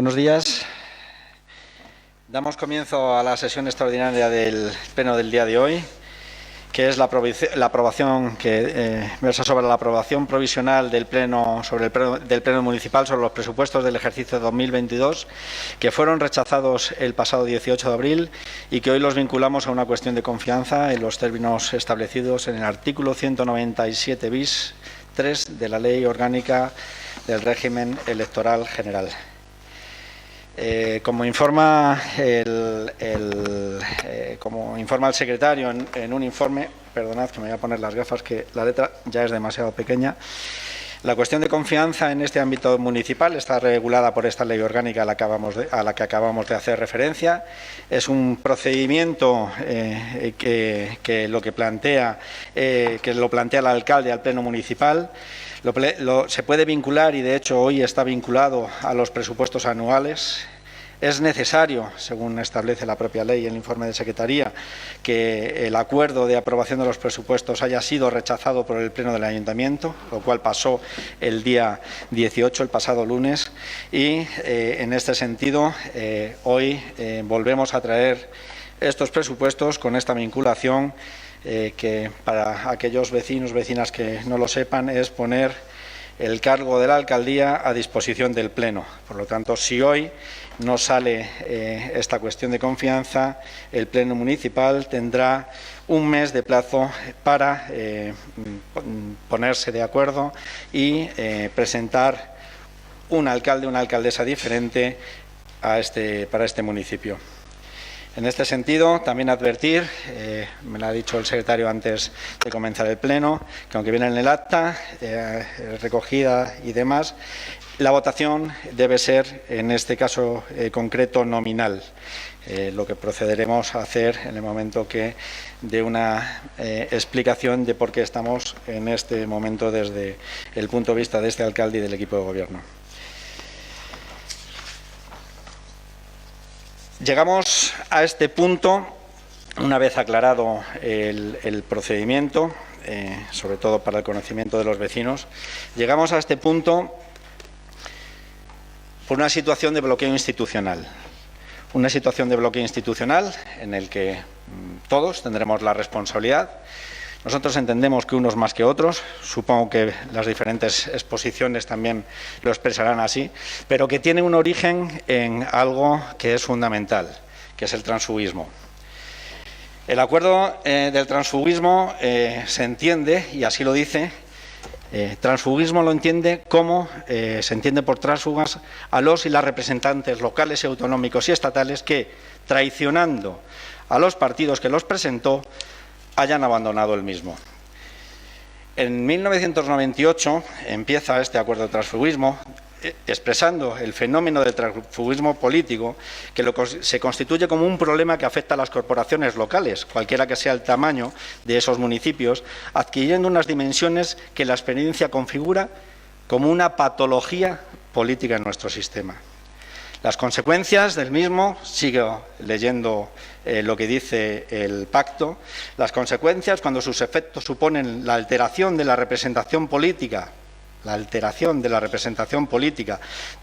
Buenos días. Damos comienzo a la sesión extraordinaria del Pleno del día de hoy, que es la aprobación que versa sobre la aprobación provisional del Pleno del Pleno Municipal sobre los presupuestos del ejercicio 2022, que fueron rechazados el pasado 18 de abril y que hoy los vinculamos a una cuestión de confianza en los términos establecidos en el artículo 197 bis 3 de la Ley Orgánica del Régimen Electoral General. Como informa el secretario en un informe, perdonad que me voy a poner las gafas, que la letra ya es demasiado pequeña. La cuestión de confianza en este ámbito municipal está regulada por esta ley orgánica a la que acabamos de hacer referencia. Es un procedimiento que lo plantea el alcalde al Pleno Municipal. Se puede vincular, y de hecho hoy está vinculado, a los presupuestos anuales. Es necesario, según establece la propia ley y el informe de Secretaría, que el acuerdo de aprobación de los presupuestos haya sido rechazado por el Pleno del Ayuntamiento, lo cual pasó el día 18, el pasado lunes, y en este sentido hoy volvemos a traer estos presupuestos con esta vinculación que, para aquellos vecinos, vecinas que no lo sepan, es poner el cargo de la alcaldía a disposición del Pleno. Por lo tanto, si hoy no sale esta cuestión de confianza, el Pleno Municipal tendrá un mes de plazo para ponerse de acuerdo y presentar un alcalde o una alcaldesa diferente para este municipio. En este sentido, también advertir, me lo ha dicho el secretario antes de comenzar el Pleno, que aunque viene en el acta, recogida y demás, la votación debe ser, en este caso concreto, nominal. Lo que procederemos a hacer en el momento que dé una explicación de por qué estamos en este momento desde el punto de vista de este alcalde y del equipo de gobierno. Llegamos a este punto, una vez aclarado el procedimiento, sobre todo para el conocimiento de los vecinos, llegamos a este punto por una situación de bloqueo institucional. Una situación de bloqueo institucional en el que todos tendremos la responsabilidad. Nosotros entendemos que unos más que otros, supongo que las diferentes exposiciones también lo expresarán así, pero que tiene un origen en algo que es fundamental, que es el transfugismo. El acuerdo del transfugismo se entiende, y así lo dice, transfugismo lo entiende como se entiende por tránsfugas a los y las representantes locales y autonómicos y estatales que, traicionando a los partidos que los presentó, hayan abandonado el mismo. En 1998 empieza este acuerdo de transfugismo, expresando el fenómeno del transfugismo político, que se constituye como un problema que afecta a las corporaciones locales, cualquiera que sea el tamaño de esos municipios, adquiriendo unas dimensiones que la experiencia configura como una patología política en nuestro sistema. Las consecuencias del mismo, sigo leyendo lo que dice el pacto, las consecuencias cuando sus efectos suponen la alteración de la representación política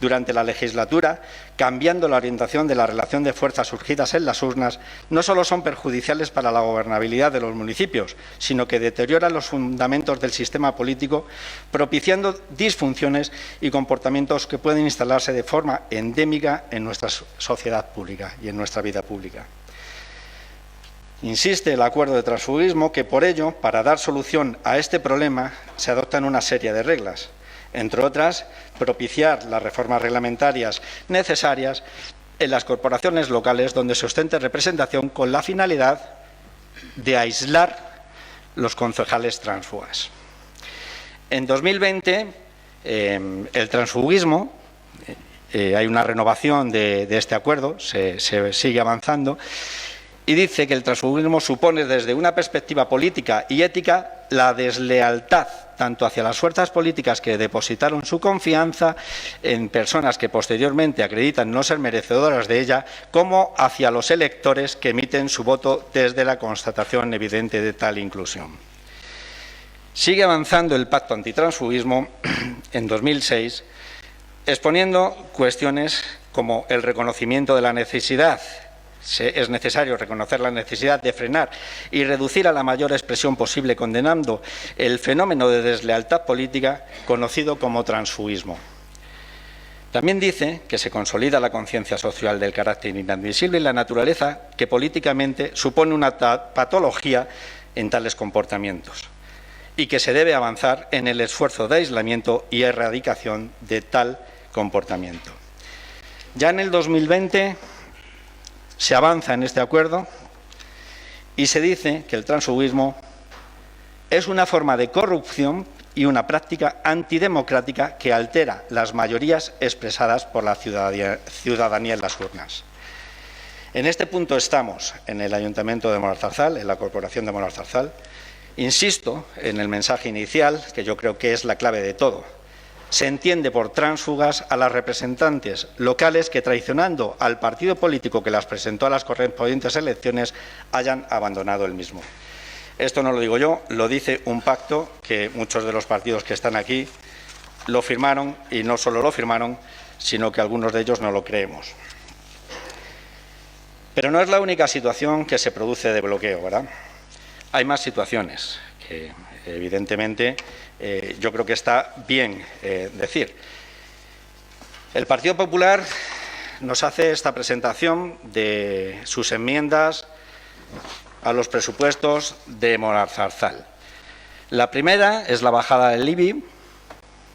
durante la legislatura, cambiando la orientación de la relación de fuerzas surgidas en las urnas, no solo son perjudiciales para la gobernabilidad de los municipios, sino que deterioran los fundamentos del sistema político, propiciando disfunciones y comportamientos que pueden instalarse de forma endémica en nuestra sociedad pública y en nuestra vida pública. Insiste el acuerdo de transfugismo que, por ello, para dar solución a este problema, se adoptan una serie de reglas. Entre otras, propiciar las reformas reglamentarias necesarias en las corporaciones locales donde se ostente representación con la finalidad de aislar los concejales tránsfugas. En 2020, el transfugismo, hay una renovación de este acuerdo, se sigue avanzando, y dice que el transfugismo supone, desde una perspectiva política y ética, la deslealtad tanto hacia las fuerzas políticas que depositaron su confianza en personas que posteriormente acreditan no ser merecedoras de ella, como hacia los electores que emiten su voto desde la constatación evidente de tal inclusión. Sigue avanzando el pacto antitransfugismo en 2006, exponiendo cuestiones como el reconocimiento de la necesidad. Es necesario reconocer la necesidad de frenar y reducir a la mayor expresión posible, condenando el fenómeno de deslealtad política conocido como transfugismo. También dice que se consolida la conciencia social del carácter inadmisible y la naturaleza que políticamente supone una patología en tales comportamientos y que se debe avanzar en el esfuerzo de aislamiento y erradicación de tal comportamiento. Ya en el 2020 se avanza en este acuerdo y se dice que el transfugismo es una forma de corrupción y una práctica antidemocrática que altera las mayorías expresadas por la ciudadanía en las urnas. En este punto estamos en el Ayuntamiento de Moralzarzal, en la Corporación de Moralzarzal. Insisto en el mensaje inicial, que yo creo que es la clave de todo. Se entiende por tránsfugas a las representantes locales que, traicionando al partido político que las presentó a las correspondientes elecciones, hayan abandonado el mismo. Esto no lo digo yo, lo dice un pacto que muchos de los partidos que están aquí lo firmaron, y no solo lo firmaron, sino que algunos de ellos no lo creemos. Pero no es la única situación que se produce de bloqueo, ¿verdad? Hay más situaciones que, evidentemente, yo creo que está bien decir. El Partido Popular nos hace esta presentación de sus enmiendas a los presupuestos de Moralzarzal. La primera es la bajada del IBI.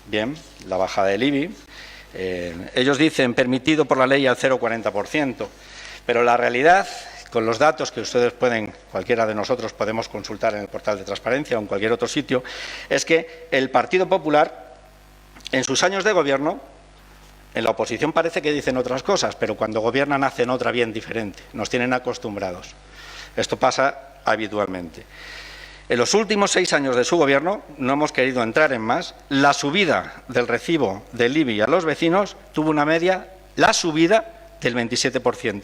Bien, la bajada del IBI. Ellos dicen permitido por la ley al 0,40%, pero la realidad, con los datos que ustedes pueden, cualquiera de nosotros podemos consultar en el portal de transparencia o en cualquier otro sitio, es que el Partido Popular, en sus años de gobierno, en la oposición parece que dicen otras cosas, pero cuando gobiernan hacen otra bien diferente. Nos tienen acostumbrados. Esto pasa habitualmente. En los últimos 6 años de su gobierno, no hemos querido entrar en más, la subida del recibo del IBI a los vecinos tuvo una media, la subida del 27%.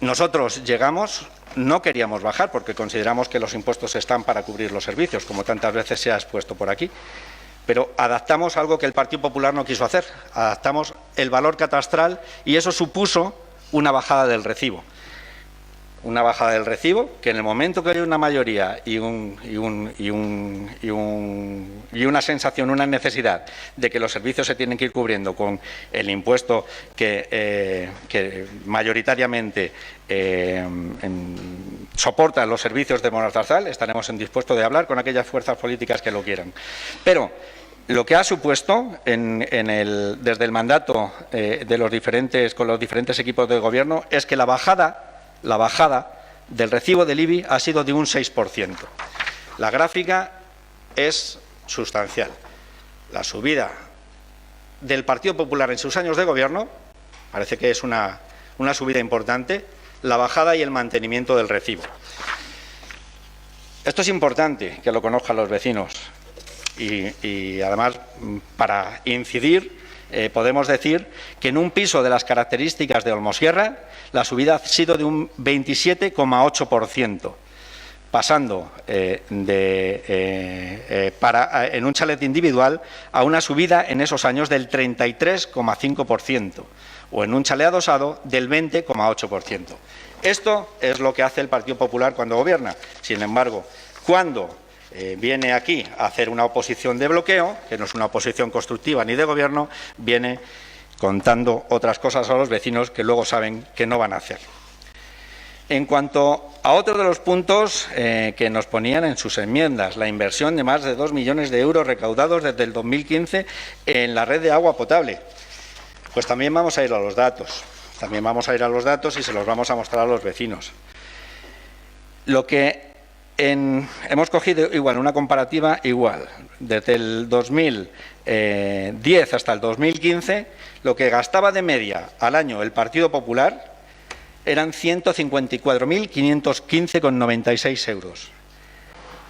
Nosotros llegamos, no queríamos bajar porque consideramos que los impuestos están para cubrir los servicios, como tantas veces se ha expuesto por aquí, pero adaptamos algo que el Partido Popular no quiso hacer, adaptamos el valor catastral y eso supuso una bajada del recibo. Una bajada del recibo que en el momento que hay una mayoría y una sensación, una necesidad de que los servicios se tienen que ir cubriendo con el impuesto que mayoritariamente soporta los servicios de Moralzarzal, estaremos dispuestos de hablar con aquellas fuerzas políticas que lo quieran. Pero lo que ha supuesto desde el mandato con los diferentes equipos de gobierno es que la bajada del recibo del IBI ha sido de un 6%. La gráfica es sustancial. La subida del Partido Popular en sus años de gobierno parece que es una subida importante, la bajada y el mantenimiento del recibo. Esto es importante que lo conozcan los vecinos. Y además, para incidir, podemos decir que en un piso de las características de Olmosierra, la subida ha sido de un 27,8%, pasando en un chalet individual a una subida en esos años del 33,5%, o en un chalet adosado del 20,8%. Esto es lo que hace el Partido Popular cuando gobierna. Sin embargo, cuando viene aquí a hacer una oposición de bloqueo, que no es una oposición constructiva ni de gobierno, viene contando otras cosas a los vecinos que luego saben que no van a hacer. En cuanto a otro de los puntos que nos ponían en sus enmiendas, la inversión de más de 2 millones de euros recaudados desde el 2015 en la red de agua potable, pues también vamos a ir a los datos. También vamos a ir a los datos y se los vamos a mostrar a los vecinos. Lo que hemos cogido igual, una comparativa igual, desde el 2010 hasta el 2015, lo que gastaba de media al año el Partido Popular eran 154.515,96 euros.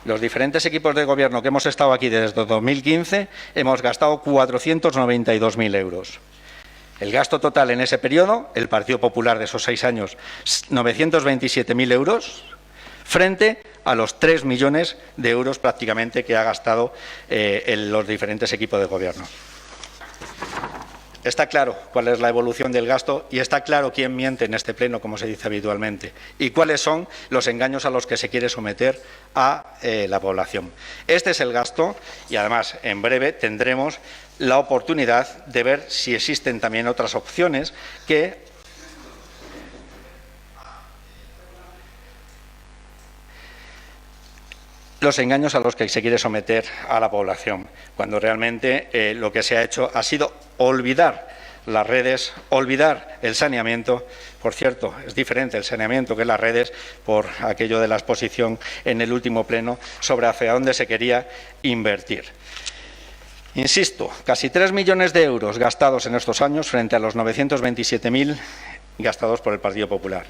Los diferentes equipos de gobierno que hemos estado aquí desde 2015 hemos gastado 492.000 euros. El gasto total en ese periodo, el Partido Popular de esos 6 años, 927.000 euros, frente a los 3 millones de euros prácticamente que ha gastado los diferentes equipos de gobierno. Está claro cuál es la evolución del gasto y está claro quién miente en este pleno, como se dice habitualmente, y cuáles son los engaños a los que se quiere someter a la población. Este es el gasto y, además, en breve tendremos la oportunidad de ver si existen también otras opciones que los engaños a los que se quiere someter a la población, cuando realmente lo que se ha hecho ha sido olvidar las redes, olvidar el saneamiento. Por cierto, es diferente el saneamiento que las redes por aquello de la exposición en el último pleno sobre hacia dónde se quería invertir. Insisto, casi 3 millones de euros gastados en estos años frente a los 927.000 gastados por el Partido Popular.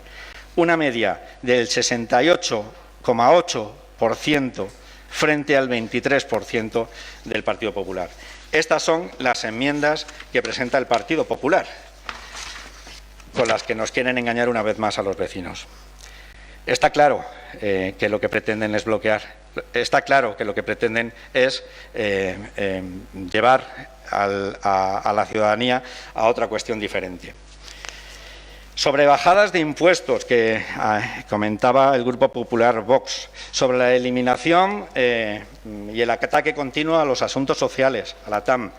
Una media del 68,8% frente al 23% del Partido Popular. Estas son las enmiendas que presenta el Partido Popular, con las que nos quieren engañar una vez más a los vecinos. Está claro que lo que pretenden es bloquear, está claro que lo que pretenden es llevar a la ciudadanía a otra cuestión diferente. Sobre bajadas de impuestos, que comentaba el Grupo Popular Vox, sobre la eliminación y el ataque continuo a los asuntos sociales, a la TAM,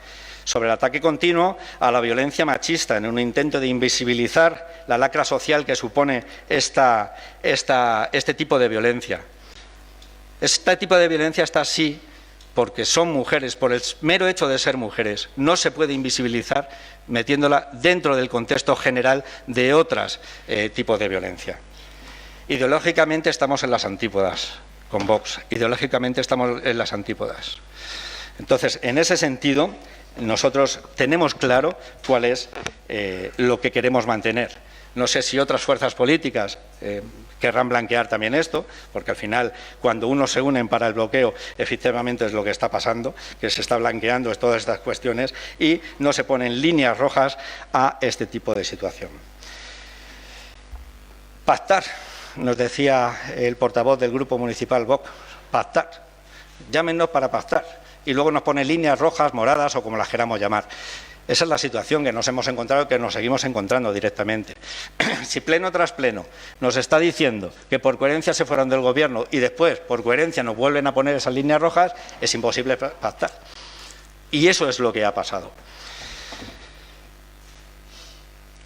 sobre el ataque continuo a la violencia machista, en un intento de invisibilizar la lacra social que supone este tipo de violencia. Este tipo de violencia está así porque son mujeres, por el mero hecho de ser mujeres. No se puede invisibilizar metiéndola dentro del contexto general de otros tipos de violencia. Ideológicamente estamos en las antípodas con Vox, ideológicamente estamos en las antípodas. Entonces, en ese sentido, nosotros tenemos claro cuál es lo que queremos mantener. No sé si otras fuerzas políticas querrán blanquear también esto, porque al final, cuando unos se unen para el bloqueo, efectivamente es lo que está pasando, que se está blanqueando todas estas cuestiones y no se ponen líneas rojas a este tipo de situación. Pactar, nos decía el portavoz del Grupo Municipal Vox, pactar, llámenos para pactar, y luego nos pone líneas rojas, moradas o como las queramos llamar. Esa es la situación que nos hemos encontrado y que nos seguimos encontrando directamente. Si pleno tras pleno nos está diciendo que por coherencia se fueron del Gobierno y después por coherencia nos vuelven a poner esas líneas rojas, es imposible pactar. Y eso es lo que ha pasado.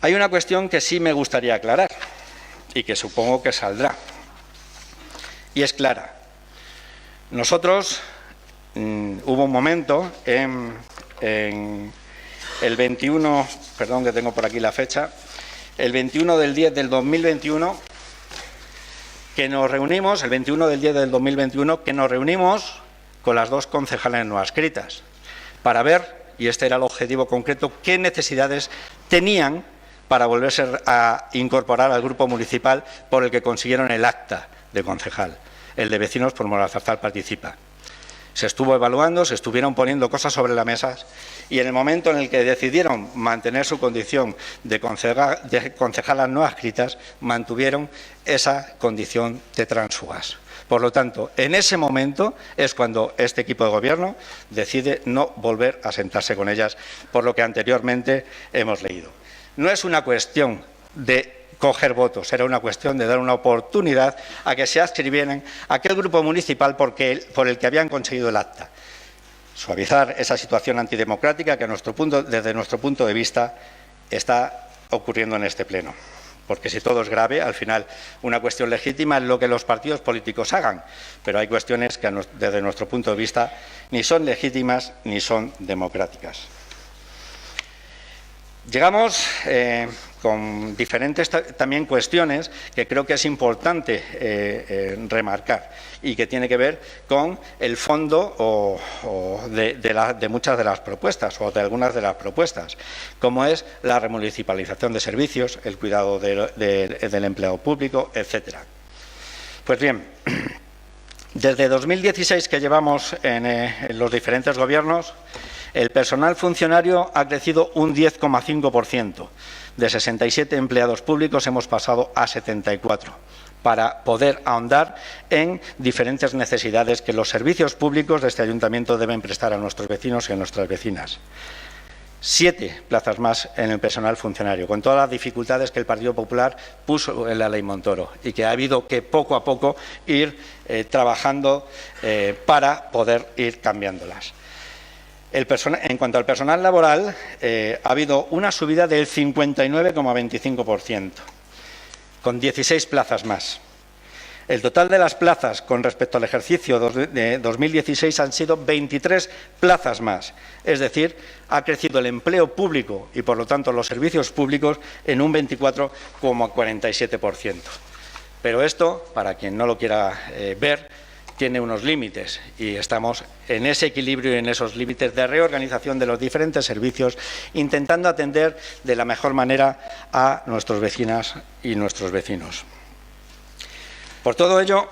Hay una cuestión que sí me gustaría aclarar y que supongo que saldrá. Y es clara. Nosotros, hubo un momento el 21, perdón que tengo por aquí la fecha, el 21 del 10 del 2021, que nos reunimos, el 21 del 10 del 2021, que nos reunimos con las dos concejales no adscritas para ver, y este era el objetivo concreto, qué necesidades tenían para volverse a incorporar al grupo municipal por el que consiguieron el acta de concejal, el de Vecinos por Moralzarzal Participa. Se estuvo evaluando, se estuvieron poniendo cosas sobre la mesa y en el momento en el que decidieron mantener su condición de concejalas no adscritas, mantuvieron esa condición de tránsfugas. Por lo tanto, en ese momento es cuando este equipo de gobierno decide no volver a sentarse con ellas, por lo que anteriormente hemos leído. No es una cuestión de coger votos, era una cuestión de dar una oportunidad a que se adscribieran a aquel grupo municipal por el que habían conseguido el acta. Suavizar esa situación antidemocrática que desde nuestro punto de vista está ocurriendo en este pleno. Porque si todo es grave, al final una cuestión legítima es lo que los partidos políticos hagan, pero hay cuestiones que desde nuestro punto de vista ni son legítimas ni son democráticas. Llegamos con diferentes también cuestiones que creo que es importante remarcar y que tiene que ver con el fondo de muchas de las propuestas o de algunas de las propuestas, como es la remunicipalización de servicios, el cuidado del empleado público, etcétera. Pues bien, desde 2016 que llevamos en los diferentes gobiernos, el personal funcionario ha crecido un 10,5%. De 67 empleados públicos hemos pasado a 74, para poder ahondar en diferentes necesidades que los servicios públicos de este ayuntamiento deben prestar a nuestros vecinos y a nuestras vecinas. 7 plazas más en el personal funcionario, con todas las dificultades que el Partido Popular puso en la Ley Montoro y que ha habido que poco a poco ir trabajando para poder ir cambiándolas. En cuanto al personal laboral, ha habido una subida del 59,25%, con 16 plazas más. El total de las plazas con respecto al ejercicio de 2016 han sido 23 plazas más. Es decir, ha crecido el empleo público y, por lo tanto, los servicios públicos en un 24,47%. Pero esto, para quien no lo quiera ver, tiene unos límites y estamos en ese equilibrio y en esos límites de reorganización de los diferentes servicios, intentando atender de la mejor manera a nuestras vecinas y nuestros vecinos. Por todo ello,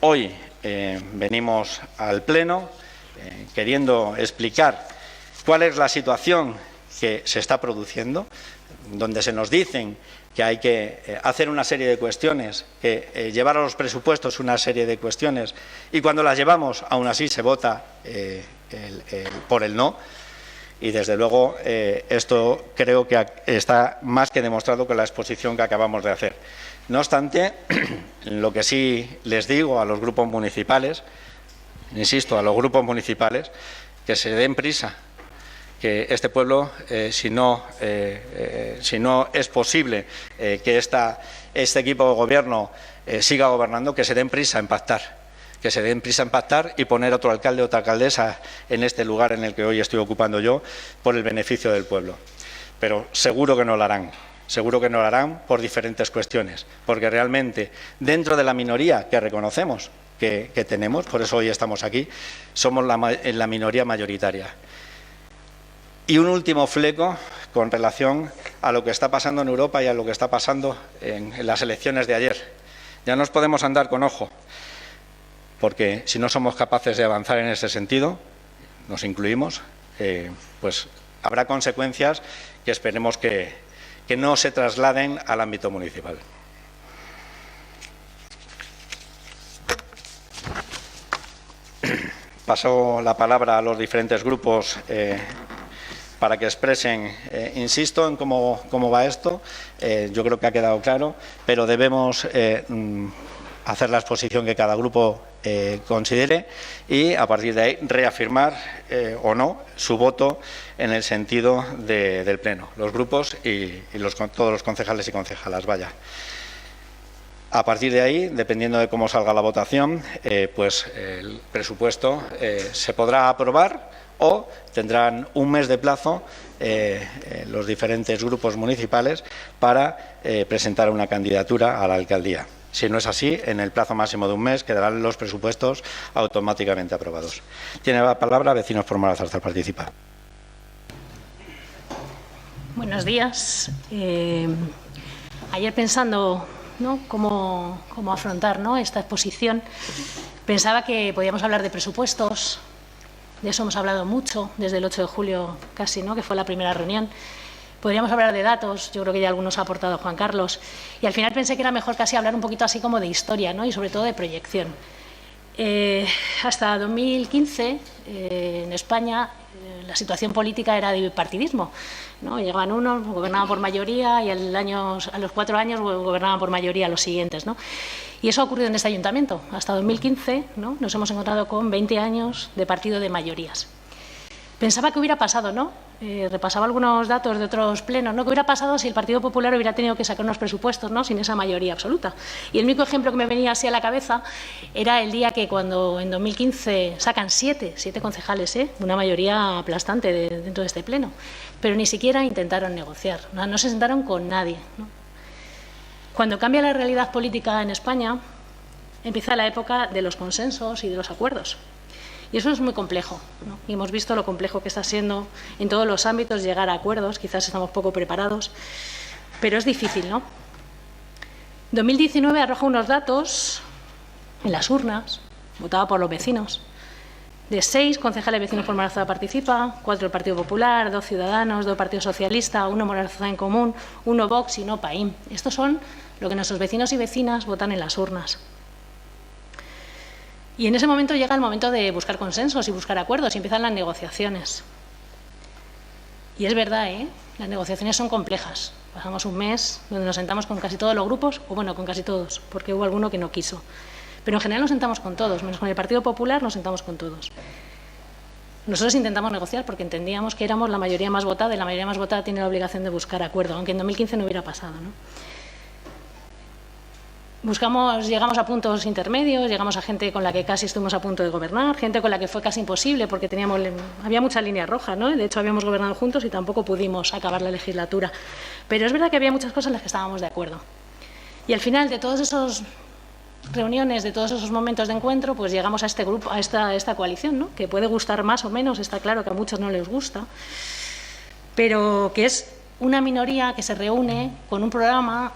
hoy venimos al Pleno queriendo explicar cuál es la situación que se está produciendo, donde se nos dicen que hay que hacer una serie de cuestiones, que llevar a los presupuestos una serie de cuestiones, y cuando las llevamos, aún así se vota por el no. Y, desde luego, esto creo que está más que demostrado con la exposición que acabamos de hacer. No obstante, lo que sí les digo a los grupos municipales, insisto, a los grupos municipales, que se den prisa, que este pueblo, si no es posible que este equipo de gobierno siga gobernando, que se den prisa en pactar. Que se den prisa en pactar y poner otro alcalde o otra alcaldesa en este lugar en el que hoy estoy ocupando yo, por el beneficio del pueblo. Pero seguro que no lo harán. Seguro que no lo harán por diferentes cuestiones, porque realmente dentro de la minoría que reconocemos que tenemos, por eso hoy estamos aquí, somos la minoría mayoritaria. Y un último fleco con relación a lo que está pasando en Europa y a lo que está pasando en las elecciones de ayer. Ya nos podemos andar con ojo, porque si no somos capaces de avanzar en ese sentido, nos incluimos, pues habrá consecuencias que esperemos que no se trasladen al ámbito municipal. Paso la palabra a los diferentes grupos para que expresen. Insisto en cómo va esto. Yo creo que ha quedado claro, pero debemos hacer la exposición que cada grupo considere y, a partir de ahí, reafirmar o no su voto en el sentido del Pleno, los grupos y todos los concejales y concejalas. Vaya. A partir de ahí, dependiendo de cómo salga la votación, pues el presupuesto se podrá aprobar o tendrán un mes de plazo los diferentes grupos municipales para presentar una candidatura a la alcaldía. Si no es así, en el plazo máximo de un mes quedarán los presupuestos automáticamente aprobados. Tiene la palabra Vecinos por Malasarzal. Participa. Buenos días. Ayer, pensando, ¿no?, cómo afrontar, ¿no?, esta exposición, pensaba que podíamos hablar de presupuestos. De eso hemos hablado mucho desde el 8 de julio casi, ¿no?, que fue la primera reunión. Podríamos hablar de datos, yo creo que ya algunos ha aportado Juan Carlos, y al final pensé que era mejor casi hablar un poquito así como de historia, ¿no?, y sobre todo de proyección. Hasta 2015, en España, la situación política era de bipartidismo, ¿no? Llegaban unos, gobernaban por mayoría, y a los 4 años gobernaban por mayoría los siguientes, ¿no? Y eso ha ocurrido en este ayuntamiento. Hasta 2015, ¿no?, nos hemos encontrado con 20 años de partido de mayorías. Pensaba que hubiera pasado, ¿no? Repasaba algunos datos de otros plenos, ¿no? ¿Qué hubiera pasado si el Partido Popular hubiera tenido que sacar unos presupuestos, ¿no?, sin esa mayoría absoluta? Y el único ejemplo que me venía así a la cabeza era el día que, cuando en 2015 sacan 7 concejales, una mayoría aplastante dentro de este pleno, pero ni siquiera intentaron negociar, no se sentaron con nadie, ¿no? Cuando cambia la realidad política en España, empieza la época de los consensos y de los acuerdos. Y eso es muy complejo, ¿no? Y hemos visto lo complejo que está siendo en todos los ámbitos llegar a acuerdos. Quizás estamos poco preparados, pero es difícil, ¿no? 2019 arroja unos datos en las urnas, votado por los vecinos, de 6 concejales Vecinos por Malasarzal Participa, 4 del Partido Popular, 2 Ciudadanos, 2 Partido Socialista, 1 Malasarzal en Común, 1 Vox y no PAIM. Estos son lo que nuestros vecinos y vecinas votan en las urnas. Y en ese momento llega el momento de buscar consensos y buscar acuerdos, y empiezan las negociaciones. Y es verdad, las negociaciones son complejas. Pasamos un mes donde nos sentamos con casi todos los grupos, o bueno, con casi todos, porque hubo alguno que no quiso. Pero en general nos sentamos con todos, menos con el Partido Popular nos sentamos con todos. Nosotros intentamos negociar porque entendíamos que éramos la mayoría más votada y la mayoría más votada tiene la obligación de buscar acuerdo, aunque en 2015 no hubiera pasado, ¿no? Llegamos a puntos intermedios, llegamos a gente con la que casi estuvimos a punto de gobernar, gente con la que fue casi imposible porque había muchas líneas rojas, ¿no? De hecho, habíamos gobernado juntos y tampoco pudimos acabar la legislatura. Pero es verdad que había muchas cosas en las que estábamos de acuerdo. Y al final de todas esas reuniones, de todos esos momentos de encuentro, pues llegamos a este grupo, a esta coalición, ¿no? Que puede gustar más o menos, está claro que a muchos no les gusta, pero que es una minoría que se reúne con un programa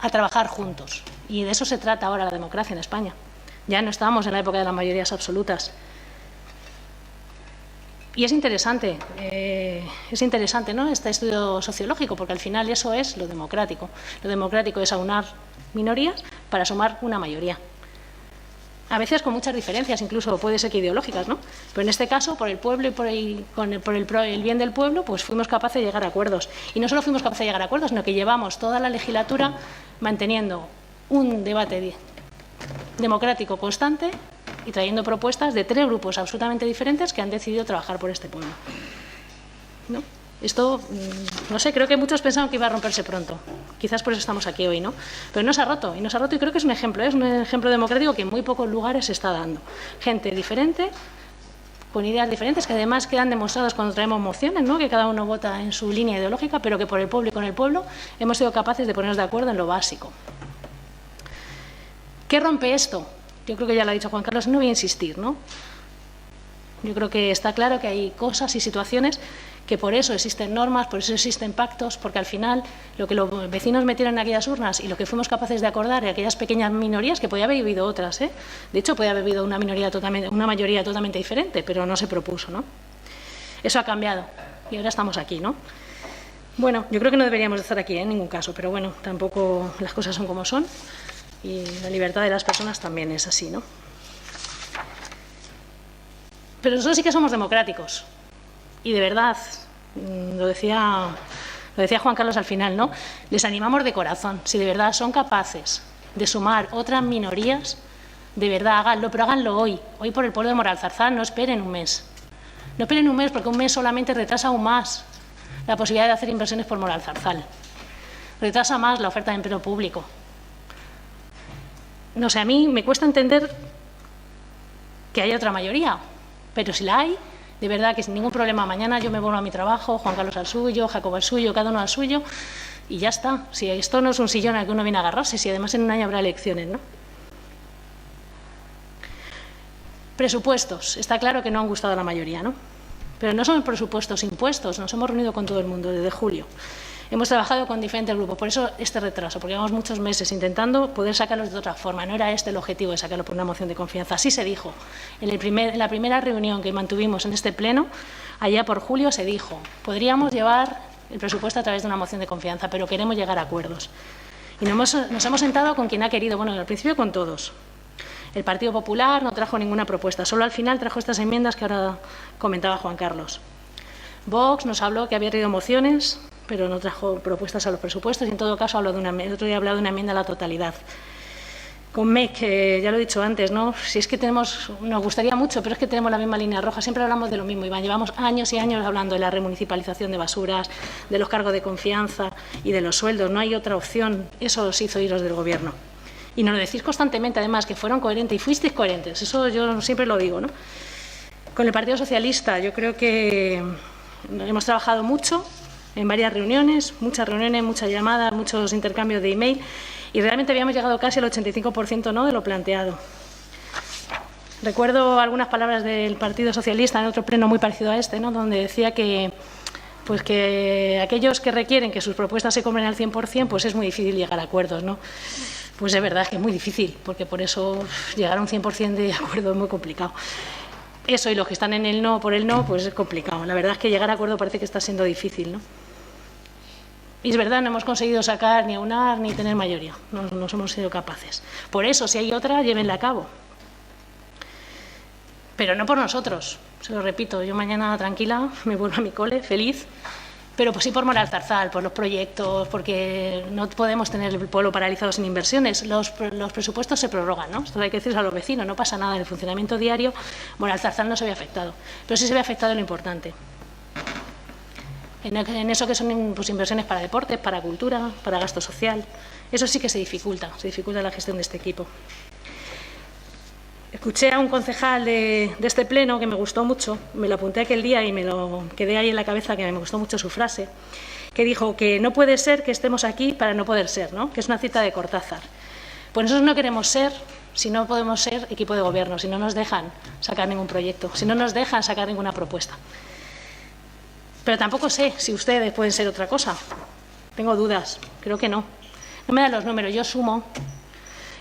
a trabajar juntos. Y de eso se trata ahora la democracia en España. Ya no estamos en la época de las mayorías absolutas. Y es interesante, ¿no?, este estudio sociológico, porque al final eso es lo democrático. Lo democrático es aunar minorías para sumar una mayoría. A veces con muchas diferencias, incluso puede ser que ideológicas, ¿no? Pero en este caso, por el pueblo y por el bien del pueblo, pues fuimos capaces de llegar a acuerdos. Y no solo fuimos capaces de llegar a acuerdos, sino que llevamos toda la legislatura manteniendo un debate democrático constante y trayendo propuestas de 3 grupos absolutamente diferentes que han decidido trabajar por este pueblo, ¿no? Esto, no sé, creo que muchos pensaban que iba a romperse pronto. Quizás por eso estamos aquí hoy, ¿no? Pero no se ha roto, y creo que es un ejemplo democrático que en muy pocos lugares se está dando. Gente diferente, con ideas diferentes, que además quedan demostradas cuando traemos mociones, ¿no?, que cada uno vota en su línea ideológica, pero que por el pueblo y con el pueblo hemos sido capaces de ponernos de acuerdo en lo básico. ¿Qué rompe esto? Yo creo que ya lo ha dicho Juan Carlos, no voy a insistir, ¿no? Yo creo que está claro que hay cosas y situaciones que por eso existen normas, por eso existen pactos, porque al final lo que los vecinos metieron en aquellas urnas y lo que fuimos capaces de acordar en aquellas pequeñas minorías, que podía haber habido otras, de hecho podía haber habido una mayoría totalmente diferente, pero no se propuso, ¿no? Eso ha cambiado y ahora estamos aquí, ¿no? Bueno, yo creo que no deberíamos de estar aquí en ningún caso, pero bueno, tampoco las cosas son como son y la libertad de las personas también es así, ¿no? Pero nosotros sí que somos democráticos. Y de verdad, lo decía Juan Carlos al final, ¿no? Les animamos de corazón. Si de verdad son capaces de sumar otras minorías, de verdad háganlo, pero háganlo hoy. Hoy por el pueblo de Moralzarzal, no esperen un mes. No esperen un mes porque un mes solamente retrasa aún más la posibilidad de hacer inversiones por Moralzarzal. Retrasa más la oferta de empleo público. No sé, a mí me cuesta entender que haya otra mayoría, pero si la hay, de verdad que sin ningún problema, mañana yo me vuelvo a mi trabajo, Juan Carlos al suyo, Jacobo al suyo, cada uno al suyo, y ya está. Si esto no es un sillón al que uno viene a agarrarse, si además en un año habrá elecciones, ¿no? Presupuestos. Está claro que no han gustado a la mayoría, ¿no? Pero no son presupuestos impuestos, nos hemos reunido con todo el mundo desde julio. Hemos trabajado con diferentes grupos, por eso este retraso, porque llevamos muchos meses intentando poder sacarlos de otra forma. No era este el objetivo de sacarlo por una moción de confianza. Así se dijo. En la primera reunión que mantuvimos en este pleno, allá por julio, se dijo, podríamos llevar el presupuesto a través de una moción de confianza, pero queremos llegar a acuerdos. Y nos hemos sentado con quien ha querido, bueno, al principio con todos. El Partido Popular no trajo ninguna propuesta, solo al final trajo estas enmiendas que ahora comentaba Juan Carlos. Vox nos habló que había traído mociones, pero no trajo propuestas a los presupuestos y en todo caso el otro día ha hablado de una enmienda a la totalidad. Con MEC, que ya lo he dicho antes, ¿no? Si es que nos gustaría mucho, pero es que tenemos la misma línea roja, siempre hablamos de lo mismo, Iván, llevamos años y años hablando de la remunicipalización de basuras, de los cargos de confianza y de los sueldos, no hay otra opción, eso os hizo iros del Gobierno. Y nos lo decís constantemente, además, que fueron coherentes y fuisteis coherentes, eso yo siempre lo digo, ¿no? Con el Partido Socialista, yo creo que hemos trabajado mucho, en varias reuniones, muchas llamadas, muchos intercambios de email y realmente habíamos llegado casi al 85%, ¿no?, de lo planteado. Recuerdo algunas palabras del Partido Socialista en otro pleno muy parecido a este, ¿no?, donde decía que aquellos que requieren que sus propuestas se compren al 100%, pues es muy difícil llegar a acuerdos, ¿no? Pues es verdad que es muy difícil, porque por eso llegar a un 100% de acuerdo es muy complicado. Eso y los que están en el no por el no, pues es complicado. La verdad es que llegar a acuerdo parece que está siendo difícil, ¿no? Y es verdad, no hemos conseguido sacar ni aunar ni tener mayoría, no hemos sido capaces. Por eso, si hay otra, llévenla a cabo. Pero no por nosotros, se lo repito, yo mañana tranquila me vuelvo a mi cole, feliz, pero pues sí por Moral Zarzal, por los proyectos, porque no podemos tener el pueblo paralizado sin inversiones. Los presupuestos se prorrogan, ¿no? Esto hay que decirlo a los vecinos, no pasa nada en el funcionamiento diario. Moral Zarzal no se ve afectado, pero sí se ve afectado en lo importante. En eso que son pues, inversiones para deportes, para cultura, para gasto social. Eso sí que se dificulta la gestión de este equipo. Escuché a un concejal de este pleno que me gustó mucho, me lo apunté aquel día y me lo quedé ahí en la cabeza, que me gustó mucho su frase, que dijo que no puede ser que estemos aquí para no poder ser, ¿no? Que es una cita de Cortázar. Pues nosotros no queremos ser si no podemos ser equipo de gobierno, si no nos dejan sacar ningún proyecto, si no nos dejan sacar ninguna propuesta. Pero tampoco sé si ustedes pueden ser otra cosa. Tengo dudas, creo que no. No me dan los números, yo sumo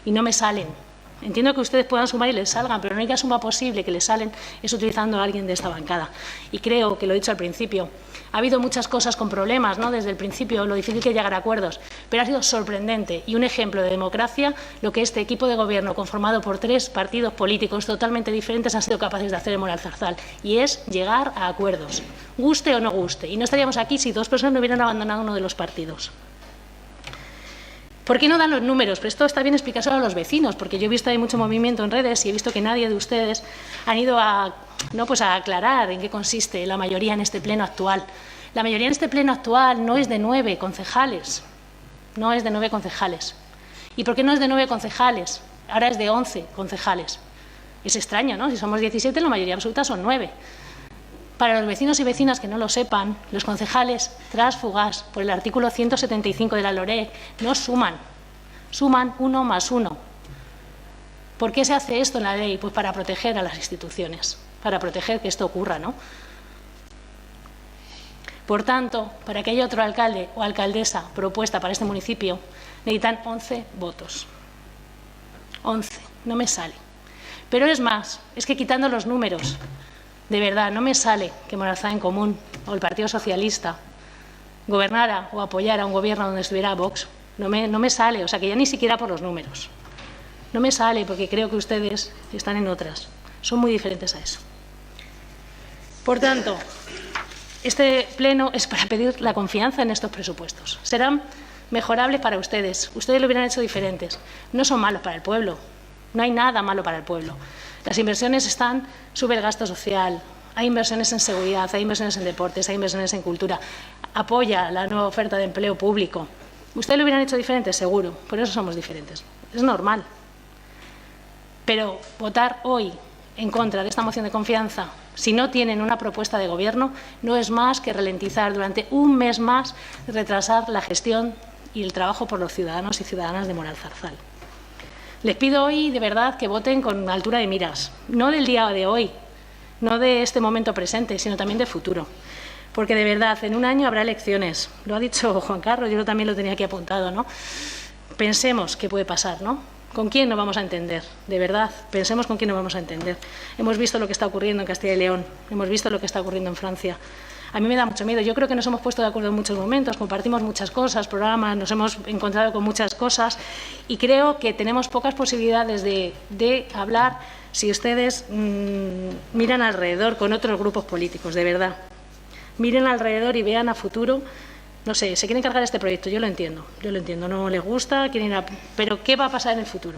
y no me salen. Entiendo que ustedes puedan sumar y les salgan, pero la única suma posible que les salen es utilizando a alguien de esta bancada. Y creo que lo he dicho al principio, ha habido muchas cosas con problemas, ¿no? Desde el principio, lo difícil que es llegar a acuerdos, pero ha sido sorprendente y un ejemplo de democracia lo que este equipo de gobierno, conformado por 3 partidos políticos totalmente diferentes, han sido capaces de hacer en Moral Zarzal, y es llegar a acuerdos, guste o no guste. Y no estaríamos aquí si 2 personas no hubieran abandonado uno de los partidos. ¿Por qué no dan los números? Pero esto está bien explicárselo a los vecinos, porque yo he visto hay mucho movimiento en redes y he visto que nadie de ustedes han ido a aclarar en qué consiste la mayoría en este pleno actual. La mayoría en este pleno actual no es de 9 concejales. No es de 9 concejales. ¿Y por qué no es de 9 concejales? Ahora es de 11 concejales. Es extraño, ¿no? Si somos 17, la mayoría absoluta son 9. Para los vecinos y vecinas que no lo sepan, los concejales tránsfugas por el artículo 175 de la LOREC no suman, suman 1 más 1. ¿Por qué se hace esto en la ley? Pues para proteger a las instituciones, para proteger que esto ocurra, ¿no? Por tanto, para que haya otro alcalde o alcaldesa propuesta para este municipio, necesitan 11 votos. 11, no me sale. Pero es más, es que quitando los números, de verdad, no me sale que Moralzarzal en Común o el Partido Socialista gobernara o apoyara un gobierno donde estuviera Vox. No me sale, o sea, que ya ni siquiera por los números. No me sale porque creo que ustedes están en otras. Son muy diferentes a eso. Por tanto, este pleno es para pedir la confianza en estos presupuestos. Serán mejorables para ustedes. Ustedes lo hubieran hecho diferentes. No son malos para el pueblo. No hay nada malo para el pueblo. Las inversiones están, sube el gasto social, hay inversiones en seguridad, hay inversiones en deportes, hay inversiones en cultura, apoya la nueva oferta de empleo público. Ustedes lo hubieran hecho diferente, seguro, por eso somos diferentes. Es normal. Pero votar hoy en contra de esta moción de confianza, si no tienen una propuesta de gobierno, no es más que ralentizar durante un mes más, retrasar la gestión y el trabajo por los ciudadanos y ciudadanas de Moral Zarzal. Les pido hoy, de verdad, que voten con altura de miras, no del día de hoy, no de este momento presente, sino también de futuro. Porque, de verdad, en un año habrá elecciones. Lo ha dicho Juan Carlos, yo también lo tenía aquí apuntado, ¿no? Pensemos qué puede pasar, ¿no? ¿Con quién nos vamos a entender? De verdad, pensemos con quién nos vamos a entender. Hemos visto lo que está ocurriendo en Castilla y León, hemos visto lo que está ocurriendo en Francia. A mí me da mucho miedo. Yo creo que nos hemos puesto de acuerdo en muchos momentos, compartimos muchas cosas, programas, nos hemos encontrado con muchas cosas y creo que tenemos pocas posibilidades de hablar si ustedes miran alrededor con otros grupos políticos, de verdad. Miren alrededor y vean a futuro. No sé, se quieren cargar este proyecto, yo lo entiendo, no les gusta, pero ¿qué va a pasar en el futuro?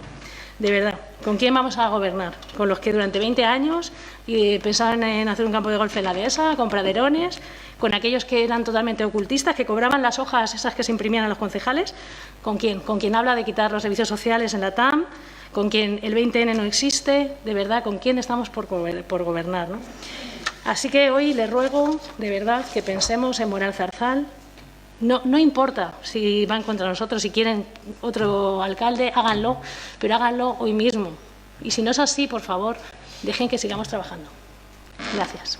De verdad, ¿con quién vamos a gobernar? ¿Con los que durante 20 años pensaban en hacer un campo de golf en la dehesa, con praderones? ¿Con aquellos que eran totalmente ocultistas, que cobraban las hojas esas que se imprimían a los concejales? ¿Con quién? ¿Con quien habla de quitar los servicios sociales en la TAM? ¿Con quien el 20N no existe? De verdad, ¿con quién estamos por gobernar, ¿no? Así que hoy les ruego, de verdad, que pensemos en Moral Zarzal. No importa si van contra nosotros, si quieren otro alcalde, háganlo, pero háganlo hoy mismo. Y si no es así, por favor, dejen que sigamos trabajando. Gracias.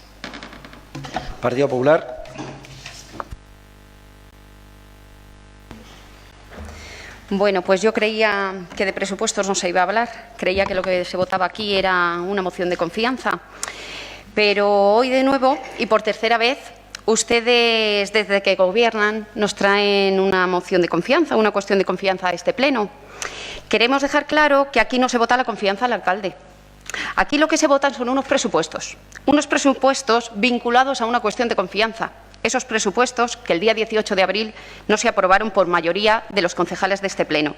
Partido Popular. Bueno, pues yo creía que de presupuestos no se iba a hablar. Creía que lo que se votaba aquí era una moción de confianza. Pero hoy de nuevo, y por tercera vez, ustedes, desde que gobiernan, nos traen una moción de confianza, una cuestión de confianza a este pleno. Queremos dejar claro que aquí no se vota la confianza al alcalde. Aquí lo que se votan son unos presupuestos vinculados a una cuestión de confianza. esos presupuestos que el día 18 de abril no se aprobaron por mayoría de los concejales de este Pleno.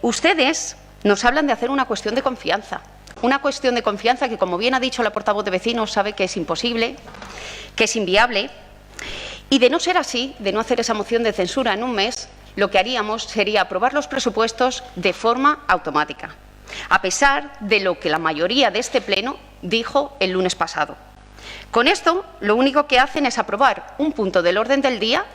Ustedes nos hablan de hacer una cuestión de confianza. Una cuestión de confianza que, como bien ha dicho la portavoz de Vecinos, sabe que es imposible, que es inviable. Y de no ser así, de no hacer esa moción de censura en un mes, lo que haríamos sería aprobar los presupuestos de forma automática, a pesar de lo que la mayoría de este Pleno dijo el lunes pasado. Con esto, lo único que hacen es aprobar un punto del orden del día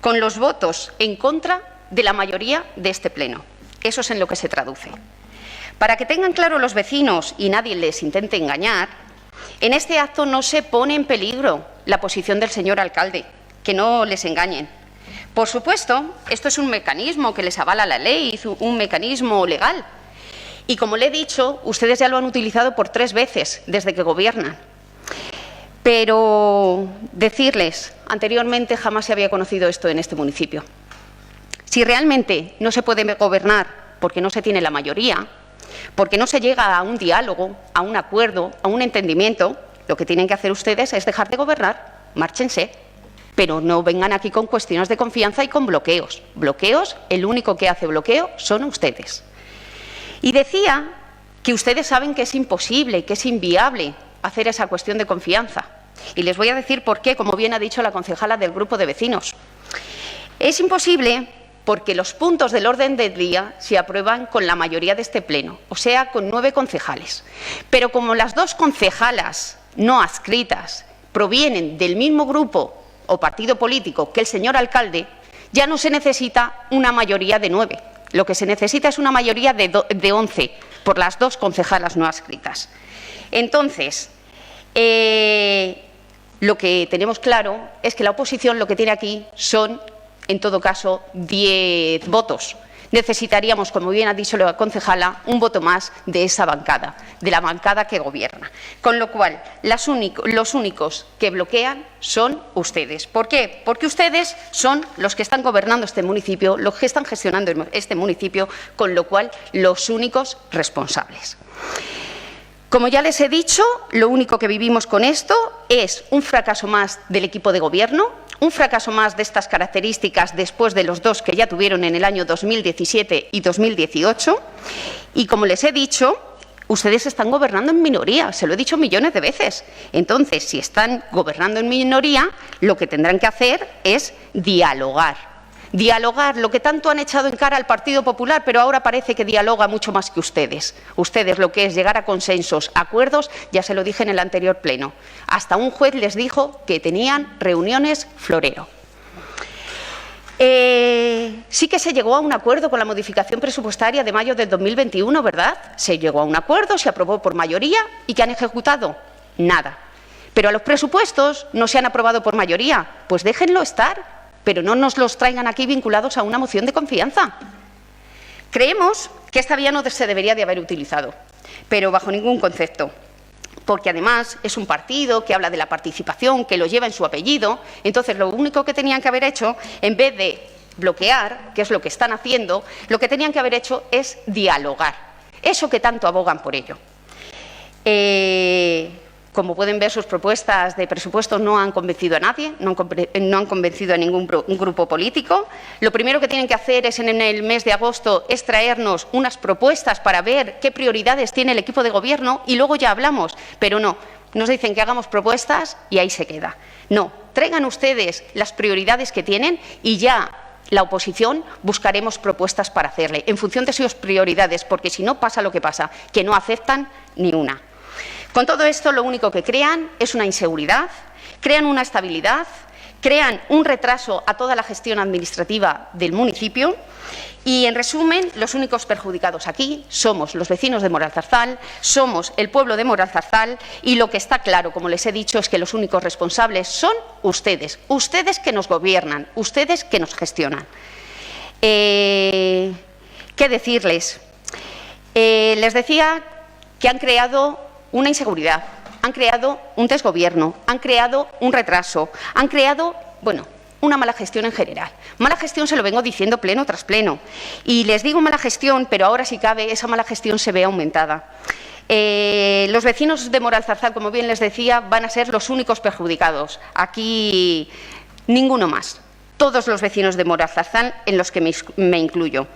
con los votos en contra de la mayoría de este Pleno. Eso es en lo que se traduce. Para que tengan claro los vecinos y nadie les intente engañar, en este acto no se pone en peligro la posición del señor alcalde, que no les engañen. Por supuesto, esto es un mecanismo que les avala la ley, un mecanismo legal. Y como le he dicho, ustedes ya lo han utilizado por 3 veces desde que gobiernan. Pero decirles, anteriormente jamás se había conocido esto en este municipio. Si realmente no se puede gobernar porque no se tiene la mayoría, porque no se llega a un diálogo, a un acuerdo, a un entendimiento, lo que tienen que hacer ustedes es dejar de gobernar, márchense, pero no vengan aquí con cuestiones de confianza y con bloqueos. Bloqueos, el único que hace bloqueo son ustedes. Y decía que ustedes saben que es imposible, que es inviable hacer esa cuestión de confianza. Y les voy a decir por qué, como bien ha dicho la concejala del grupo de vecinos. Es imposible porque los puntos del orden del día se aprueban con la mayoría de este Pleno, o sea, con 9 concejales. Pero como las 2 concejalas no adscritas provienen del mismo grupo o partido político que el señor alcalde, ya no se necesita una mayoría de 9. Lo que se necesita es una mayoría de 11 por las 2 concejalas no adscritas. Entonces, lo que tenemos claro es que la oposición lo que tiene aquí son, en todo caso, 10 votos. Necesitaríamos, como bien ha dicho la concejala, un voto más de esa bancada, de la bancada que gobierna. Con lo cual, los únicos que bloquean son ustedes. ¿Por qué? Porque ustedes son los que están gobernando este municipio, los que están gestionando este municipio, con lo cual, los únicos responsables. Como ya les he dicho, lo único que vivimos con esto es un fracaso más del equipo de gobierno, un fracaso más de estas características después de los 2 que ya tuvieron en el año 2017 y 2018. Y como les he dicho, ustedes están gobernando en minoría, se lo he dicho millones de veces. Entonces, si están gobernando en minoría, lo que tendrán que hacer es dialogar. Dialogar, lo que tanto han echado en cara al Partido Popular, pero ahora parece que dialoga mucho más que ustedes. Ustedes lo que es llegar a consensos, acuerdos, ya se lo dije en el anterior pleno. Hasta un juez les dijo que tenían reuniones florero. Sí que se llegó a un acuerdo con la modificación presupuestaria de mayo del 2021, ¿verdad? Se llegó a un acuerdo, se aprobó por mayoría y ¿qué han ejecutado? Nada. Pero a los presupuestos no se han aprobado por mayoría, pues déjenlo estar. Pero no nos los traigan aquí vinculados a una moción de confianza. Creemos que esta vía no se debería de haber utilizado, pero bajo ningún concepto, porque además es un partido que habla de la participación, que lo lleva en su apellido. Entonces, lo único que tenían que haber hecho, en vez de bloquear, que es lo que están haciendo, lo que tenían que haber hecho es dialogar. Eso que tanto abogan por ello. Como pueden ver, sus propuestas de presupuestos no han convencido a nadie, no han convencido a ningún grupo político. Lo primero que tienen que hacer es, en el mes de agosto, es traernos unas propuestas para ver qué prioridades tiene el equipo de gobierno y luego ya hablamos. Pero no, nos dicen que hagamos propuestas y ahí se queda. No, traigan ustedes las prioridades que tienen y ya la oposición buscaremos propuestas para hacerle, en función de sus prioridades, porque si no pasa lo que pasa, que no aceptan ni una. Con todo esto, lo único que crean es una inseguridad, crean una estabilidad, crean un retraso a toda la gestión administrativa del municipio y, en resumen, los únicos perjudicados aquí somos los vecinos de Moralzarzal, somos el pueblo de Moralzarzal y lo que está claro, como les he dicho, es que los únicos responsables son ustedes, ustedes que nos gobiernan, ustedes que nos gestionan. ¿Qué decirles? Les decía que han creado una inseguridad, han creado un desgobierno, han creado un retraso, han creado, bueno, una mala gestión en general. Mala gestión se lo vengo diciendo pleno tras pleno. Y les digo mala gestión, pero ahora si cabe esa mala gestión se ve aumentada. Los vecinos de Moralzarzal, como bien les decía, van a ser los únicos perjudicados. Aquí ninguno más. Todos los vecinos de Moralzarzal, en los que me incluyo.